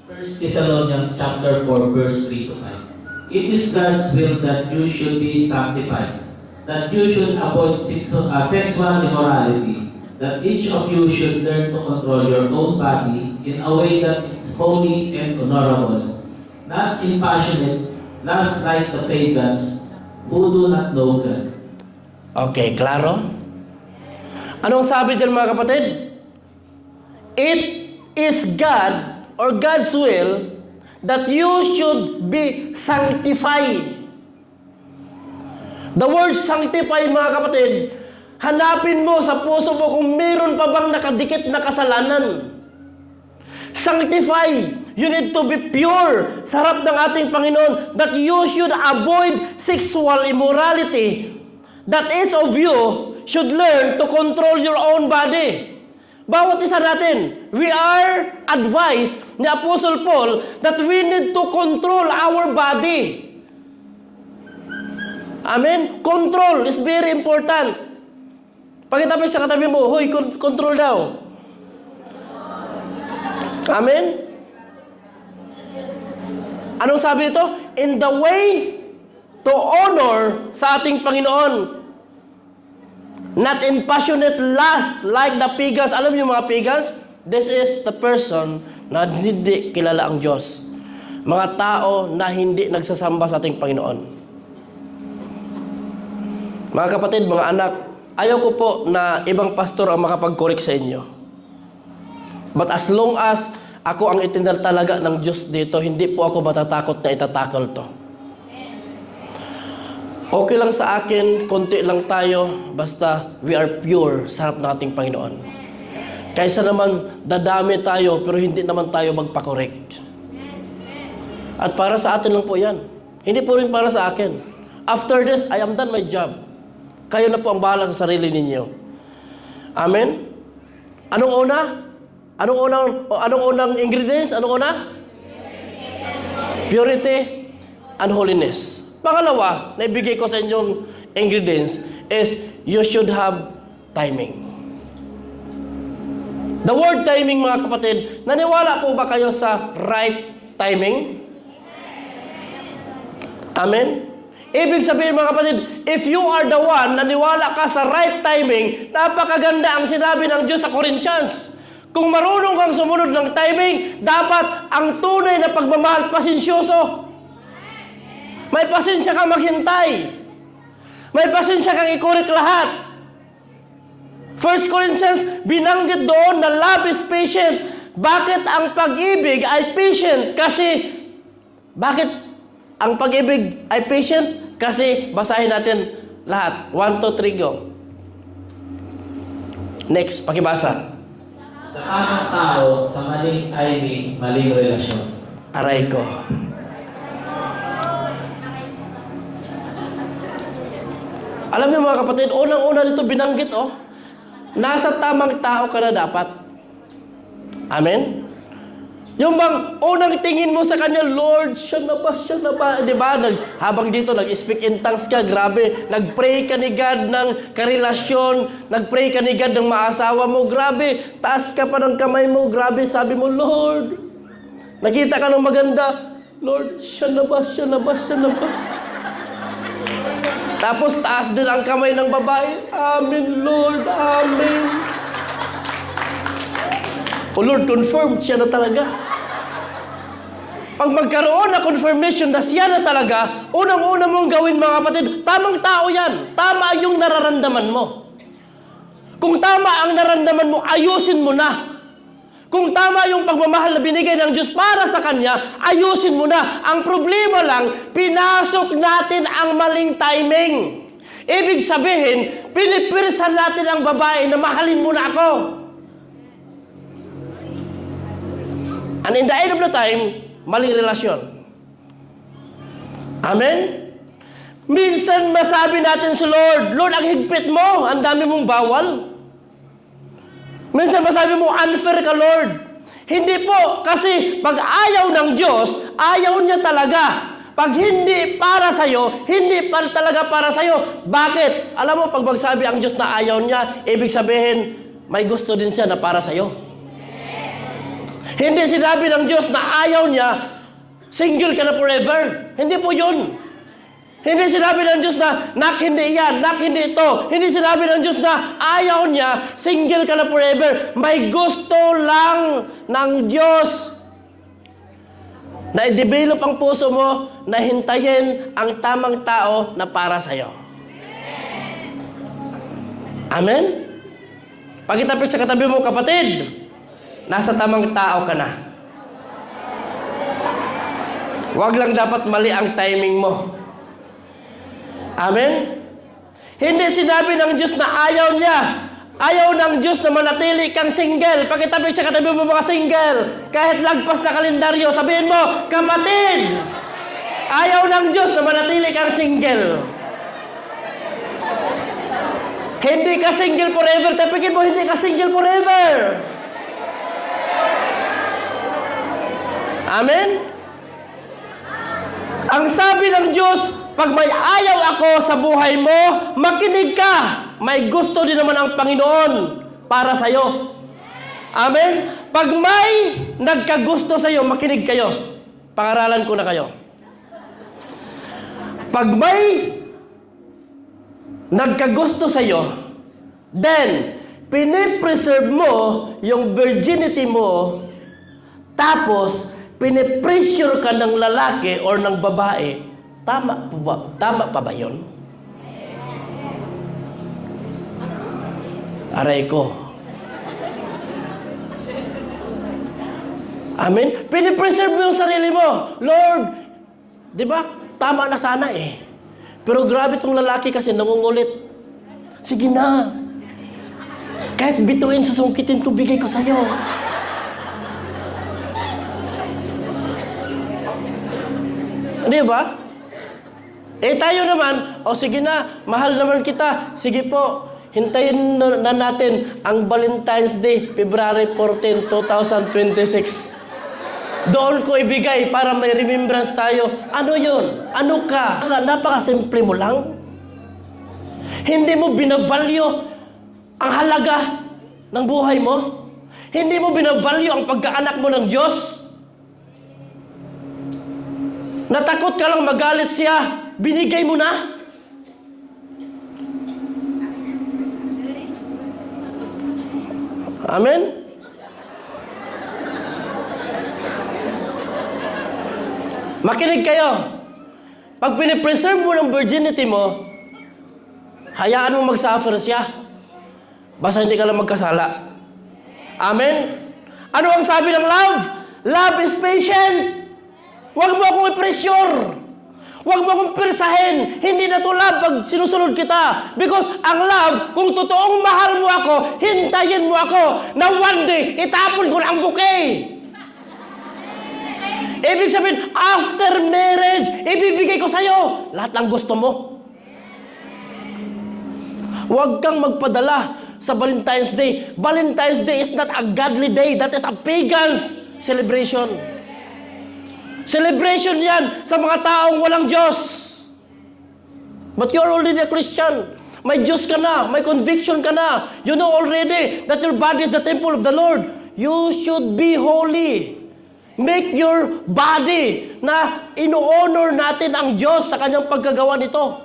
1 Thessalonians chapter 4 verse 3 to 5. It is God's will that you should be sanctified, that you should avoid sexual immorality, that each of you should learn to control your own body in a way that is holy and honorable, not in passionate lust like the pagans who do not know God. Okay, klaro? Anong sabi dyan mga kapatid? It is God or God's will that you should be sanctified. The word sanctify mga kapatid, hanapin mo sa puso mo kung meron pa bang nakadikit na kasalanan. Sanctify. You need to be pure sa harap ng ating Panginoon, that you should avoid sexual immorality, that each of you should learn to control your own body. Bawat isa natin, we are advised ni Apostle Paul that we need to control our body. Amen? Control is very important. Pagkatapos sa katabi mo, hoy, control daw. Amen? Anong sabi nito? In the way to honor sa ating Panginoon. Not in passionate lust like the pagans. Alam niyo mga pagans? This is the person na hindi kilala ang Diyos. Mga tao na hindi nagsasamba sa ating Panginoon. Mga kapatid, mga anak, ayaw ko po na ibang pastor ang makapag-correct sa inyo. But as long as ako ang itinal talaga ng Diyos dito, hindi po ako matatakot na itatakol to. Okay lang sa akin, konti lang tayo, basta we are pure sa harap ng ating Panginoon. Kaysa naman dadami tayo, pero hindi naman tayo magpakorek. At para sa atin lang po yan. Hindi po rin para sa akin. After this, I am done my job. Kayo na po ang bahala sa sarili ninyo. Amen? Anong una? Anong unang ingredients? Anong una? Purity and holiness. Pangalawa, na ibigay ko sa inyong ingredients is you should have timing. The word timing, mga kapatid, naniwala po ba kayo sa right timing? Amen? Ibig sabihin, mga kapatid, if you are the one, naniwala ka sa right timing, napakaganda ang sinabi ng Diyos sa Corinthians. Kung marunong kang sumunod ng timing, dapat ang tunay na pagmamahal, pasensyoso. May pasensya kang maghintay. May pasensya kang ikorek lahat. 1 Corinthians, binanggit doon na love is patient. Bakit ang pag-ibig ay patient? Bakit ang pag-ibig ay patient? Kasi, basahin natin lahat. 1, 2, 3, go. Next, pakibasa. Sa tamang tao, sa maling timing, maling relasyon. Aray ko. Alam niyo mga kapatid, unang-una dito binanggit, nasa tamang tao ka na dapat. Amen? Yung bang unang tingin mo sa kanya, Lord, siya na ba? Di ba? Habang dito, nag-speak in tongues ka, grabe. Nag-pray ka ni God ng karelasyon, nag-pray ka ni God ng maasawa mo, grabe. Taas ka pa ng kamay mo, grabe. Sabi mo, Lord, nakita ka ng maganda, Lord, siya na ba? Tapos taas din ang kamay ng babae, Amen, Lord, Amen. O Lord, confirmed siya na talaga. Pag magkaroon na confirmation na siya na talaga, unang-una mong gawin, mga kapatid, tamang tao yan. Tama yung nararamdaman mo. Kung tama ang nararamdaman mo, ayusin mo na. Kung tama yung pagmamahal na binigay ng Diyos para sa Kanya, ayusin mo na. Ang problema lang, pinasok natin ang maling timing. Ibig sabihin, pinipirsan natin ang babae na mahalin mo na ako. And in the end of the time, maling relasyon. Amen? Minsan masabi natin sa Lord, Lord, ang higpit mo, ang dami mong bawal. Minsan masabi mo, unfair ka, Lord. Hindi po, kasi pag ayaw ng Diyos, ayaw niya talaga. Pag hindi para sa'yo, hindi pa talaga para sa'yo. Bakit? Alam mo, pag magsabi ang Diyos na ayaw niya, ibig sabihin, may gusto din siya na para sa'yo. Hindi sinabi ng Diyos na ayaw niya, single ka na forever. Hindi po yun. Hindi sinabi ng Diyos na, nak, hindi yan, nak, hindi ito. Hindi sinabi ng Diyos na ayaw niya, single ka na forever. May gusto lang ng Diyos na i-develop ang puso mo na hintayin ang tamang tao na para sa'yo. Amen? Pagkitapik sa katabi mo, kapatid, nasa tamang tao ka na. Huwag lang dapat mali ang timing mo. Amen? Hindi sinabi ng Diyos na ayaw niya. Ayaw ng Diyos na manatili kang single. Pagkitapik sa katabi mo mga single, kahit lagpas na kalendaryo, sabihin mo, kapatid, ayaw ng Diyos na manatili kang single. Hindi ka single forever. Tapikin mo, hindi ka single forever. Amen? Ang sabi ng Diyos, pag may ayaw ako sa buhay mo, makinig ka. May gusto din naman ang Panginoon para sa'yo. Amen? Pag may nagkagusto sa'yo, makinig kayo. Pangaralan ko na kayo. Pag may nagkagusto sa'yo, then, pinipreserve mo yung virginity mo, tapos, pinipressure ka ng lalaki or ng babae, tama pa ba yun? Aray ko. Amen? Pinipreserve mo yung sarili mo. Lord, di ba? Tama na sana eh. Pero grabe tong lalaki kasi nangungulit. Sige na. Kahit bituin sa sungkitin ko, bigay ko sa'yo. Di ba? Eh tayo naman, o sige na, mahal naman kita. Sige po, hintayin na natin ang Valentine's Day, February 14, 2026. Doon ko ibigay para may remembrance tayo. Ano yun? Ano ka? Napakasimple mo lang. Hindi mo binavalyo ang halaga ng buhay mo. Hindi mo binavalyo ang pagkaanak mo ng Diyos. Natakot ka lang magalit siya. Binigay mo na. Amen? Makinig kayo. Pag pinipreserve mo ng virginity mo, hayaan mo mag-suffer siya. Basta hindi ka lang magkasala. Amen? Ano ang sabi ng love? Love is patient. Huwag mo akong i-pressure. Huwag mo akong persahin. Hindi na to love pag sinusunod kita. Because ang love, kung totoong mahal mo ako, hintayin mo ako na one day, itapon ko na ang bouquet. Ibig sabihin, after marriage, ibibigay ko sa'yo lahat ng gusto mo. Huwag kang magpadala sa Valentine's Day. Valentine's Day is not a godly day. That is a pagan's celebration. Celebration yan sa mga taong walang Diyos. But you're already a Christian. May Diyos ka na. May conviction ka na. You know already that your body is the temple of the Lord. You should be holy. Make your body na ino-honor natin ang Diyos sa kanyang pagkagawa nito.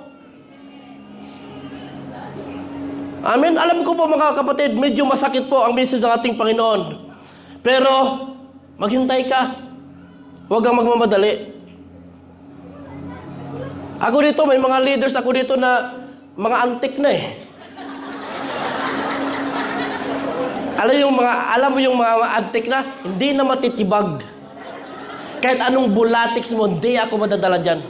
Amen? Alam ko po mga kapatid, medyo masakit po ang message ng ating Panginoon. Pero, maghintay ka. Huwag kang magmamadali. Ako dito, may mga leaders ako dito na mga antik na eh. Alam mo yung mga antik na, hindi na matitibag. Kahit anong bulatics mo, hindi ako madadala dyan.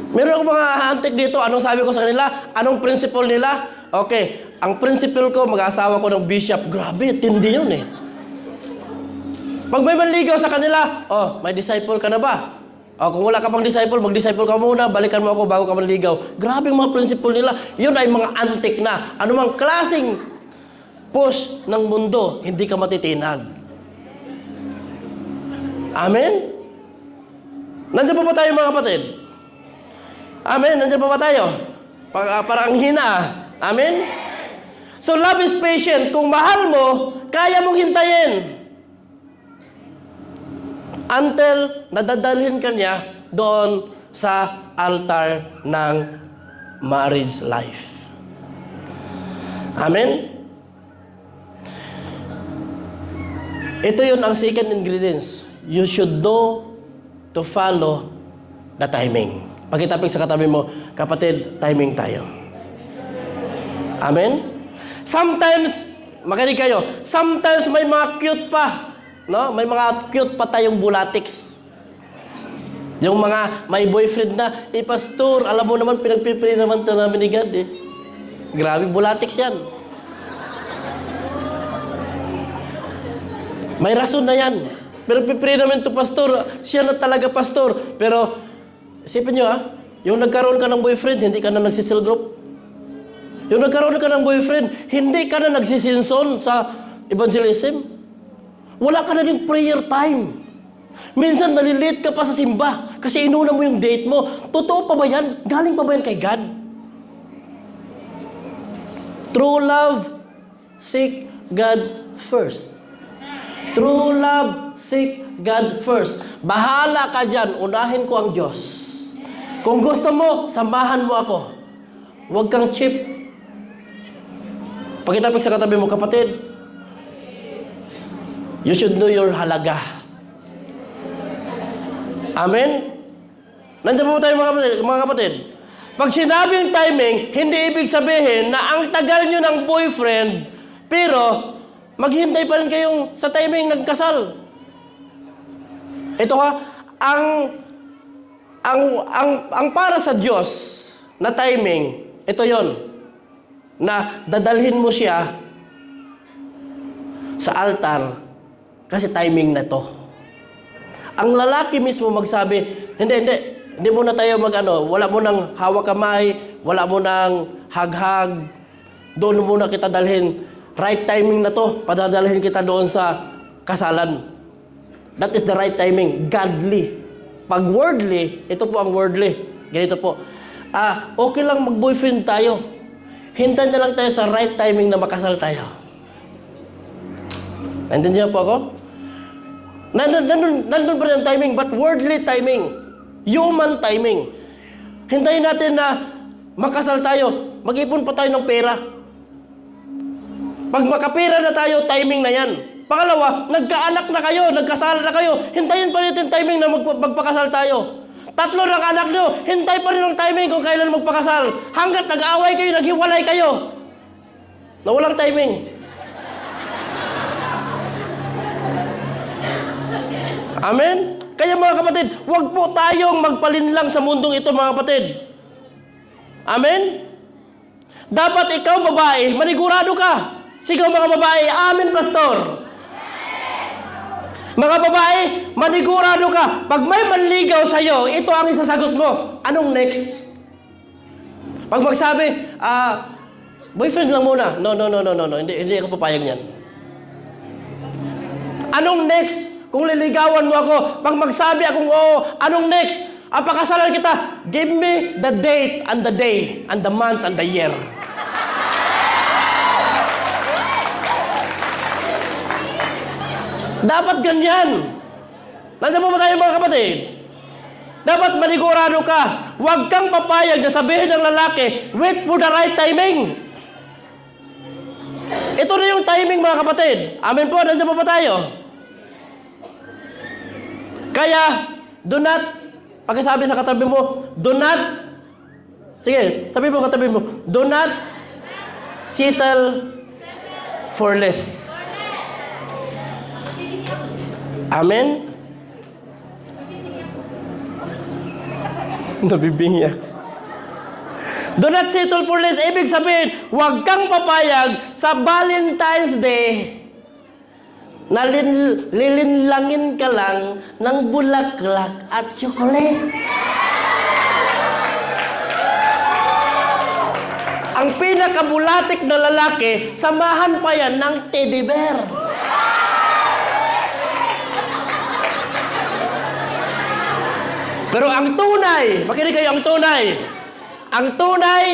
Meron akong mga antik dito, anong sabi ko sa kanila? Anong principle nila? Okay, ang principle ko, mag-asawa ko ng bishop. Grabe, tindi yun eh. Pag may manligaw sa kanila, oh, may disciple ka na ba? Oh, kung wala ka pang disciple, mag-disciple ka muna, balikan mo ako bago ka manligaw. Grabe yung mga principle nila. Yun ay mga antik na. Anumang klaseng push ng mundo, hindi ka matitinag. Amen? Nandiyan pa ba tayo mga kapatid? Amen? Nandiyan pa ba tayo? Parang hina. Amen? So love is patient. Kung mahal mo, kaya mong hintayin. Until nadadalhin ka niya doon sa altar ng marriage life. Amen? Ito yun ang second ingredients. You should know to follow the timing. Pagkitapik sa katabi mo, kapatid, timing tayo. Amen? Sometimes, makinig kayo, sometimes may mga cute pa. No? May mga cute pa tayong bulatics. Yung mga may boyfriend na, pastor, alam mo naman, pinagpipili naman ito namin ni God eh. Grabe, bulatics yan. May rason na yan. Pero pipili naman ito, pastor. Siya na talaga, pastor. Pero, isipin nyo yung nagkaroon ka ng boyfriend, hindi ka na nagsisil group. Yung nagkaroon ka ng boyfriend, hindi ka na nagsisinson sa evangelism. Wala ka na din prayer time. Minsan nalilate ka pa sa simba kasi inuna mo yung date mo. Totoo pa ba yan? Galing pa ba yan kay God? True love, seek God first. True love, seek God first. Bahala ka dyan, unahin ko ang Diyos. Kung gusto mo, samahan mo ako. Huwag kang cheap. Pagkitapik sa katabi mo, kapatid, you should know your halaga. Amen? Nandiyan po tayo mga kapatid. Pag sinabing timing, hindi ibig sabihin na ang tagal nyo ng boyfriend, pero maghintay pa rin kayong sa timing nagkasal. Ito ang ang para sa Diyos na timing, ito yon, na dadalhin mo siya sa altar kasi timing na to. Ang lalaki mismo magsabi, hindi muna tayo wala mo nang hawak kamay, wala mo nang haghag, doon muna kita dalhin. Right timing na to, padadalhin kita doon sa kasalan. That is the right timing, godly. Pag worldly, ito po ang worldly. Ganito po. Okay lang mag-boyfriend tayo. Hintayin na lang tayo sa right timing na makasal tayo. Naintindihan po ako? Nandun pa rin ang timing, but worldly timing. Human timing. Hintayin natin na makasal tayo. Mag-ipon pa tayo ng pera. Pag makapera na tayo, timing na yan. Pangalawa, nagkaanak na kayo, nagkasal na kayo. Hintayin pa rin yung timing na magpakasal tayo. 3 ng anak nyo, hintay pa rin ang timing kung kailan magpakasal. Hanggat nag-aaway kayo, naghiwalay kayo. Na walang timing. Amen? Kaya mga kapatid, huwag po tayong magpalinlang sa mundong ito mga kapatid. Amen? Dapat ikaw babae, manigurado ka. Sigaw mga babae, amen pastor. Mga babae, manigurado ka. Pag may manligaw sa'yo, ito ang isasagot mo. Anong next? Pag magsabi, boyfriend lang muna. No. Hindi ako papayag niyan. Anong next? Kung liligawan mo ako, pag magsabi akong oo, anong next? Pakasalan kita. Give me the date and the day and the month and the year. Dapat ganyan. Nandiyan po ba tayo mga kapatid? Dapat manigurado ka. Huwag kang papayag na sabihin ng lalaki, wait for the right timing. Ito na yung timing mga kapatid. Amen po, nandiyan po ba tayo? Kaya, do not, pagkasabi sa katabi mo, do not, sige, sabi mo katabi mo, do not settle for less. Amen? Nabibingya. Do not settle for less. Ibig sabihin, huwag kang papayag sa Valentine's Day na lilinlangin ka lang ng bulaklak at chocolate. Ang pinakabulatik na lalaki, samahan pa yan ng teddy bear. Pero ang tunay, makinig kayo, ang tunay,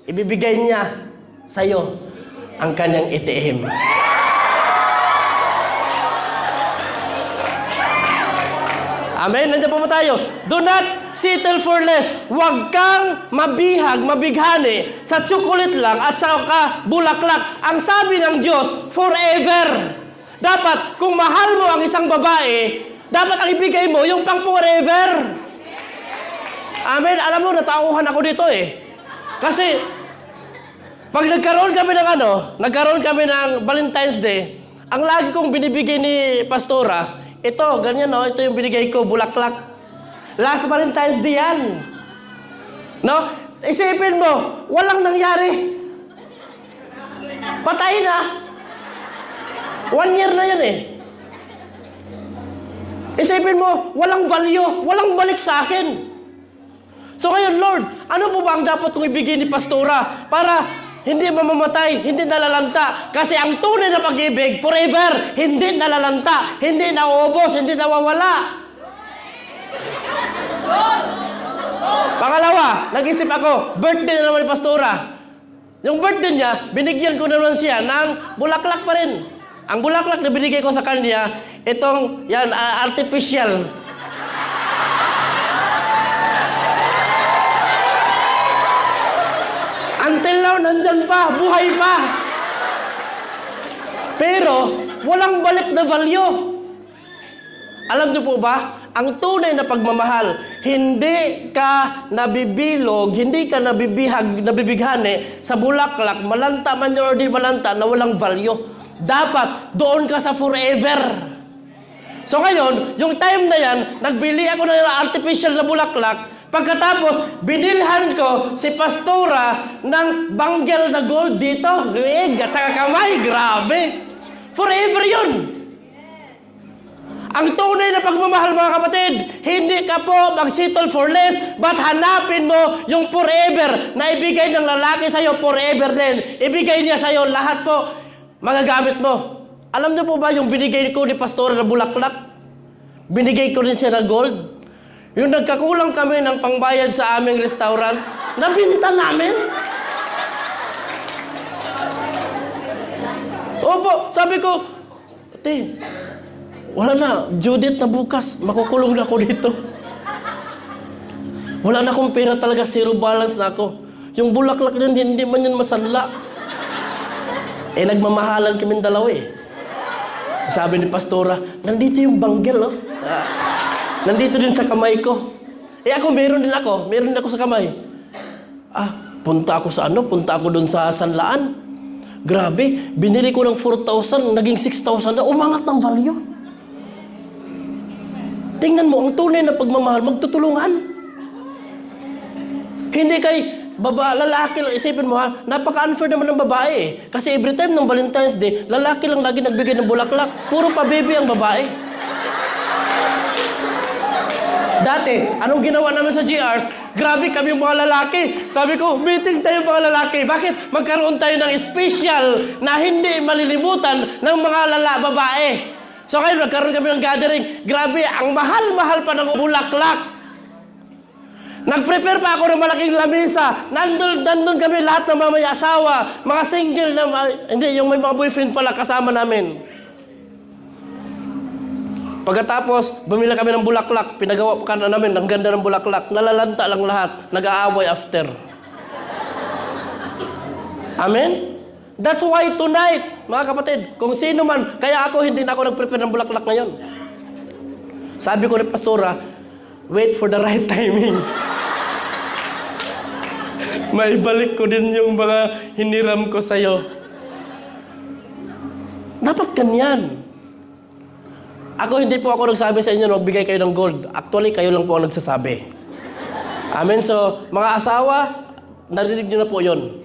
ibibigay niya sa'yo ang kanyang ATM. Amen? Nandiyan po ba tayo? Do not settle for less. Huwag kang mabighani sa chocolate lang at sa bulaklak. Ang sabi ng Diyos, forever. Dapat, kung mahal mo ang isang babae, dapat ang ibigay mo yung pang forever. Amen? Alam mo, natauhan ako dito eh. Kasi, pag nagkaroon kami ng Valentine's Day, ang lagi kong binibigay ni Pastora, ito, ganyan ito yung binigay ko, bulaklak. Last Valentine's Day yan. No? Isipin mo, walang nangyari. Patay na. 1 year na yan eh. Isipin mo, walang value, walang balik sa akin. So ngayon, Lord, ano po ba ang dapat kong ibigay ni Pastora para hindi mamamatay, hindi nalalanta? Kasi ang tunay na pag-ibig, forever, hindi nalalanta, hindi nauubos, hindi nawawala. Pangalawa, nag-isip ako, birthday na naman ni Pastora. Yung birthday niya, binigyan ko naman siya ng bulaklak pa rin. Ang bulaklak na binigay ko sa kanya, itong, yan, artificial. Until now, nandyan pa, buhay pa. Pero, walang balik na value. Alam niyo po ba, ang tunay na pagmamahal, hindi ka nabibilog, hindi ka nabibighani sa bulaklak, malanta man yun or di malanta, na walang value. Dapat, doon ka sa forever. So ngayon, yung time na yan, nagbili ako ng artificial na bulaklak. Pagkatapos, binilhan ko si Pastora ng banggel na gold dito, liig at saka kamay. Grabe. Forever yun. Ang tunay na pagmamahal, mga kapatid, hindi ka po mag-settle for less, but hanapin mo yung forever na ibigay ng lalaki sa'yo, forever din. Ibigay niya sa'yo lahat po, magagamit mo. Alam niyo po ba yung binigay ko ni Pastora na bulaklak? Binigay ko rin siya ng gold. Yung nagkakulang kami ng pangbayad sa aming restaurant, nabinta namin. Opo, sabi ko, ate, wala na, Judith na bukas, makukulong na ako dito. Wala na akong pera talaga, zero balance na ako. Yung bulaklak din, hindi man yun masanla. Nagmamahalan kaming dalawa eh. Sabi ni Pastora, nandito yung banggel, oh. Nandito din sa kamay ko. Ako, meron din ako sa kamay. Punta ako sa punta ako doon sa Sanlaan. Grabe, binili ko ng 4,000, naging 6,000 na, umangat ng value. Tingnan mo, ang tunay na pagmamahal, magtutulungan. Hindi kay lalaki lang, isipin mo ha, napaka-unfair naman ng babae eh. Kasi every time ng Valentine's Day, lalaki lang lagi nagbigay ng bulaklak. Puro pa baby ang babae. Dati, anong ginawa namin sa GRs? Grabe kami mga lalaki. Sabi ko, meeting tayo mga lalaki. Bakit? Magkaroon tayo ng special na hindi malilimutan ng mga babae. So ngayon, nagkaroon kami ng gathering. Grabe, ang mahal-mahal pa ng bulaklak. Nag-prepare pa ako ng malaking lamesa. Nandun kami lahat ng mga may asawa, mga single na, hindi, yung may mga boyfriend pala kasama namin. Pagkatapos, bumili kami ng bulaklak. Pinagawa pa na namin, ang ganda ng bulaklak. Nalalanta lang lahat. Nag-aaway after. Amen? That's why tonight, mga kapatid, kung sino man, kaya ako hindi na ako nag-prepare ng bulaklak ngayon. Sabi ko ni Pastora, wait for the right timing. Maibalik ko din yung mga hiniram ko sa'yo. Dapat ganyan. Ako, hindi po ako nagsabi sa inyo, magbigay kayo ng gold. Actually, kayo lang po ang nagsasabi. Amen? So, mga asawa, narinig nyo na po yun.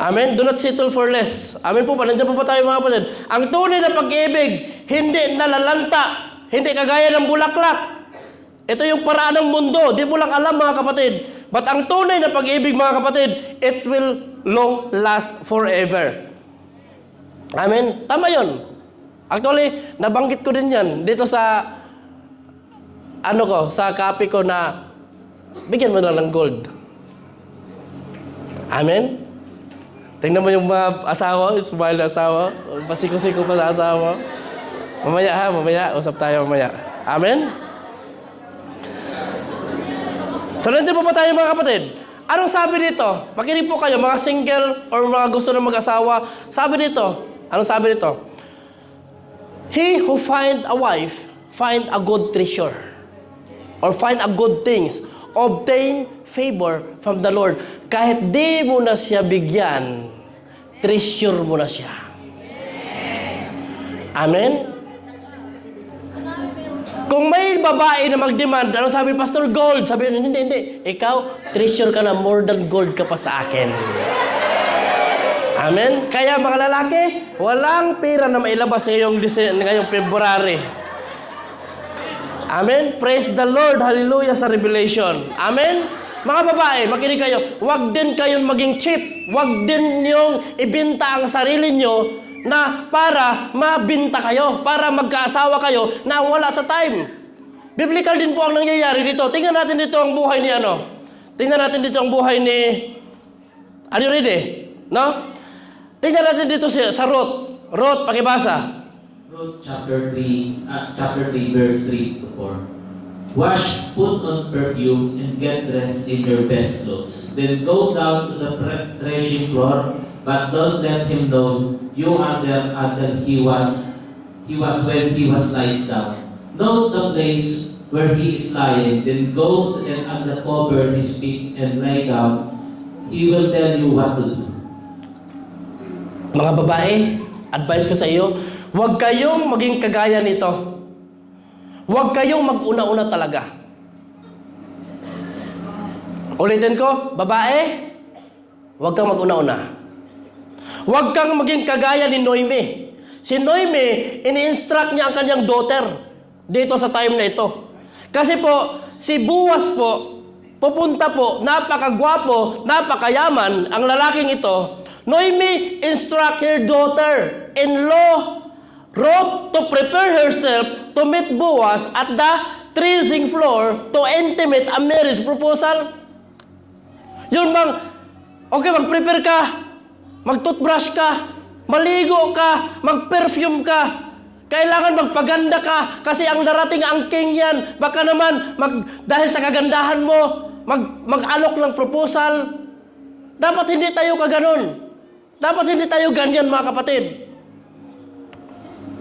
Amen? Do not settle for less. Amen po ba? Nandiyan po ba tayo mga kapatid? Ang tunay na pag-ibig, hindi nalalanta. Hindi kagaya ng bulaklak. Ito yung paraan ng mundo. Di mo lang alam mga kapatid. But ang tunay na pag-ibig mga kapatid, it will long last forever. Amen? Tama yun. Actually, nabanggit ko din yan dito sa sa copy ko na bigyan mo na ng gold. Amen? Tingnan mo yung mga asawa, yung smile na asawa, pasiko-siko pa sa asawa. Mamaya, usap tayo mamaya. Amen? So, nandiyan po ba tayo mga kapatid? Anong sabi dito? Makinig po kayo, mga single or mga gusto na mag-asawa. Sabi dito, anong sabi dito? He who find a wife, find a good treasure. Or find a good things. Obtain favor from the Lord. Kahit di mo na siya bigyan, treasure mo na siya. Amen? Kung may babae na mag-demand, ano sabi, Pastor, gold? Sabi, hindi. Ikaw, treasure ka na, more than gold ka pa sa akin. Amen? Kaya mga lalaki, walang pera na mailabas ngayong February. Amen? Praise the Lord. Hallelujah sa Revelation. Amen? Mga babae, makinig kayo. Huwag din kayong maging cheap. Huwag din niyong ibinta ang sarili niyo na para mabinta kayo, para magkaasawa kayo na wala sa time. Biblical din po ang nangyayari dito. Tingnan natin dito ang buhay ni Tingnan natin dito ang buhay ni... Are you ready? No? Tingnan natin dito sa Ruth. Ruth, pakibasa. Ruth chapter 3, verse 3 to 4. Wash, put on perfume, and get dressed in your best clothes. Then go down to the threshing floor, but don't let him know you are there until he was when he was lies down. Note the place where he is lying, then go and uncover his feet and lie down. He will tell you what to do. Mga babae, advice ko sa iyo, huwag kayong maging kagaya nito. Huwag kayong mag-una-una talaga. Ulitin ko, babae, huwag kang mag-una-una. Huwag kang maging kagaya ni Noemi. Si Noemi, ini-instruct niya ang kanyang daughter dito sa time na ito. Kasi po, si Boaz po, pupunta po, napakagwapo, napakayaman ang lalaking ito. Noemi instruct her daughter-in-law Ruth to prepare herself to meet Boaz at the threshing floor to intimate a marriage proposal. Yun bang, okay, mag-prepare ka, mag-toothbrush ka, maligo ka, mag-perfume ka, kailangan magpaganda ka kasi ang darating ang king yan. Baka naman, dahil sa kagandahan mo, mag-alok ng proposal. Dapat hindi tayo kaganon. Dapat hindi tayo ganyan, mga kapatid.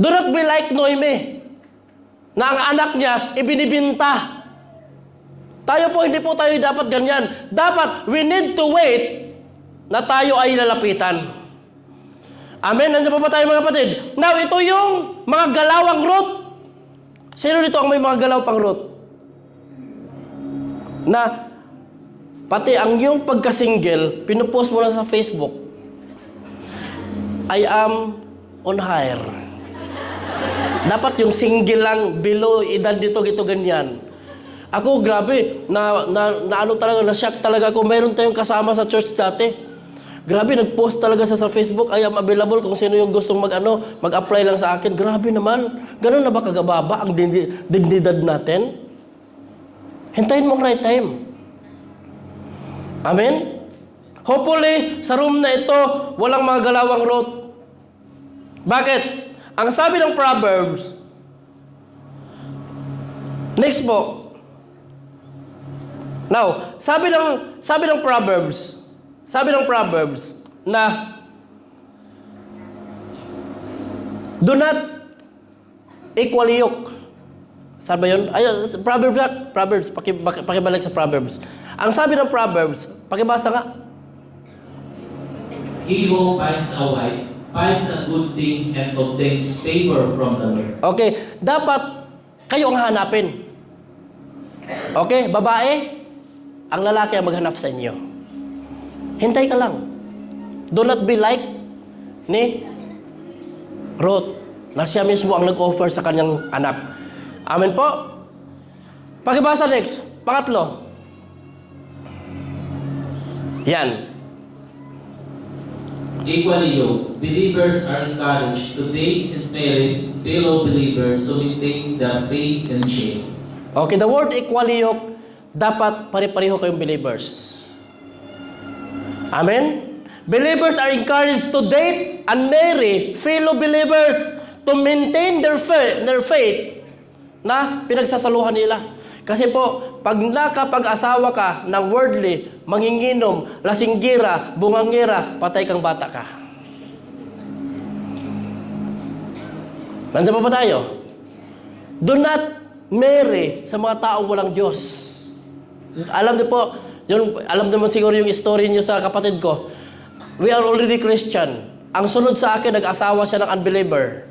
Do not be like Noemi, na ang anak niya ibinibinta. Tayo po, hindi po tayo dapat ganyan. Dapat, we need to wait na tayo ay lalapitan. Amen? Nandiyan pa ba tayo, mga kapatid? Now, ito yung mga galawang Ruth. Sino dito ang may mga galaw pang Ruth? Na, pati ang iyong pagka-single, pinupost mo na sa Facebook. I am on hire. Dapat yung single lang, below, edad dito, gito, ganyan. Ako, grabe, ano talaga, na-shock talaga ako. Mayroon tayong kasama sa church dati. Grabe, nag-post talaga sa Facebook, I am available kung sino yung gustong mag-apply lang sa akin. Grabe naman. Ganun na ba kagababa ang dignidad natin? Hintayin mo ang right time. Amen? Hopefully, sa room na ito, walang mga galawang Ruth. Bakit? Ang sabi ng Proverbs, next po. Now, sabi ng Proverbs na do not equally yoke. Saan ba yun? Ayun, Proverbs, pakibalik sa Proverbs. Ang sabi ng Proverbs, pakibasa nga. He who finds a wife finds a good thing and obtains favor from the Lord. Okay, dapat kayo ang hanapin. Okay, babae, ang lalaki ang maghanap sa inyo. Hintay ka lang. Do not be like ni Ruth, na siya mismo ang nag-offer sa kanyang anak. Amen po? Pakibasa next. Pangatlo. Yan. Equally yoked, believers are encouraged to date and marry fellow believers to maintain the faith and shame. Okay, the word equally yoked, dapat pare-pareho kayong believers. Amen? Believers are encouraged to date and marry fellow believers to maintain their faith na pinagsasaluhan nila. Kasi po, pag nakapag-asawa ka ng worldly, manginginom, lasinggira, bungangira, patay kang bata ka. Nandiyan pa ba tayo? Do not marry sa mga taong walang Diyos. Alam niyo po, alam naman siguro yung story niyo sa kapatid ko. We are already Christian. Ang sunod sa akin, nag-asawa siya ng unbeliever.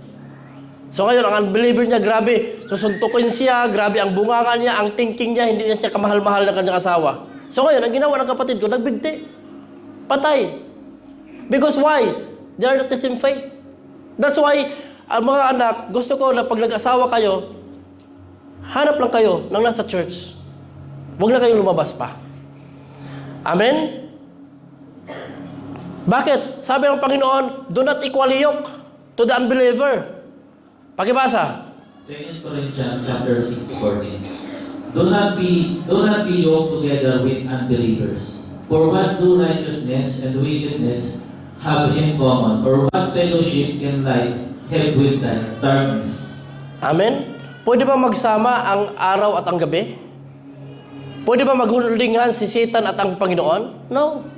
So ngayon, ang unbeliever niya, grabe, susuntukin siya, grabe ang bunganga niya, ang thinking niya, hindi niya siya kamahal-mahal ng kanyang asawa. So ngayon, ang ginawa ng kapatid ko, nagbigti. Patay. Because why? They are not the same faith. That's why, ang mga anak, gusto ko na pag nag-asawa kayo, hanap lang kayo ng nasa church. Huwag na kayong lumabas pa. Amen? Bakit? Sabi ng Panginoon, do not equally yoke to the unbeliever. Pakibasa. 2 Corinthians chapter 6:14. Do not be yoked together with unbelievers. For what do righteousness and wickedness have in common? Or what fellowship can light have with darkness? Amen? Pwede ba magsama ang araw at ang gabi? Pwede ba maghulingan si Satan at ang Panginoon? No.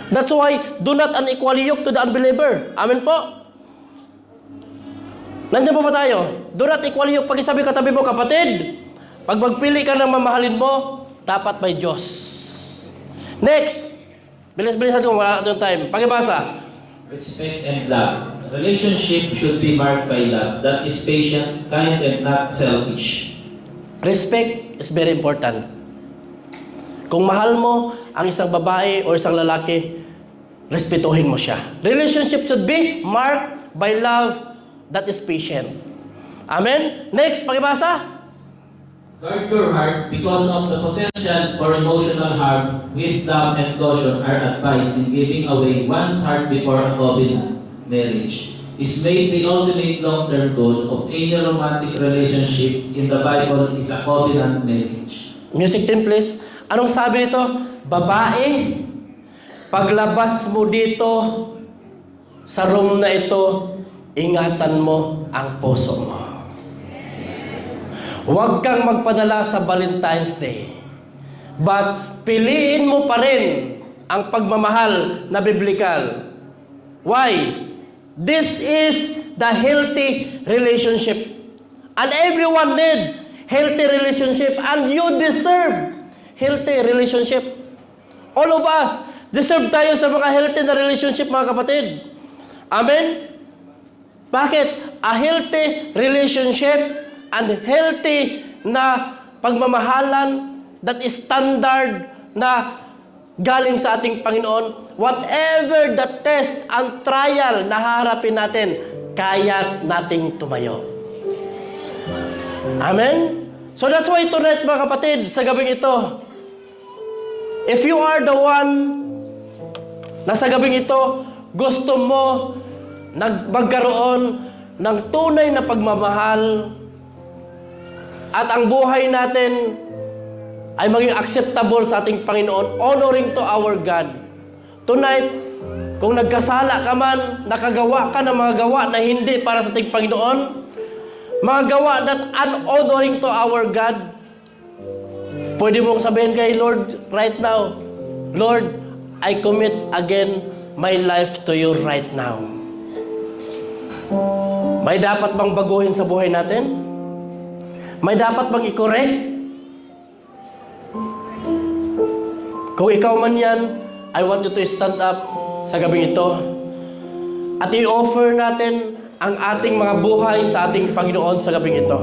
That's why, do not unequally yoke to the unbeliever. Amen po? Nandiyan pa ba tayo? Do not equally yoke. Pag-isabi katabi mo, kapatid, pag magpili ka ng mamahalin mo, dapat may Diyos. Next. Bilis-bilisan ko, wala na time. Pakibasa. Respect and love. Relationship should be marked by love that is patient, kind, and not selfish. Respect is very important. Kung mahal mo ang isang babae o isang lalaki, respetuhin mo siya. Relationship should be marked by love that is patient. Amen? Next, pakibasa. Guard your heart because of the potential for emotional harm. Wisdom and caution are advised in giving away one's heart before a covenant marriage. Is made the ultimate long-term goal of any romantic relationship in the Bible is a covenant marriage. Music team, please. Anong sabi nito? Babae, paglabas mo dito sa room na ito, ingatan mo ang puso mo. Huwag kang magpadala sa Valentine's Day. But piliin mo pa rin ang pagmamahal na biblikal. Why? This is the healthy relationship. And everyone need healthy relationship. And you deserve healthy relationship. All of us deserve tayo sa mga healthy na relationship, mga kapatid. Amen? Bakit? A healthy relationship and healthy na pagmamahalan that is standard na galing sa ating Panginoon. Whatever the test and trial na harapin natin, kaya nating tumayo. Amen? So that's why tonight, mga kapatid, sa gabing ito, if you are the one na sa gabing ito, gusto mo magkaroon ng tunay na pagmamahal at ang buhay natin ay maging acceptable sa ating Panginoon, honoring to our God. Tonight, kung nagkasala ka man, nakagawa ka ng mga gawa na hindi para sa ating Panginoon, mga gawa that unhonoring to our God, pwede mong sabihin kay Lord right now, Lord, I commit again my life to you right now. May dapat bang baguhin sa buhay natin? May dapat bang i-correct? Kung ikaw man yan, I want you to stand up sa gabing ito at i-offer natin ang ating mga buhay sa ating Panginoon sa gabing ito.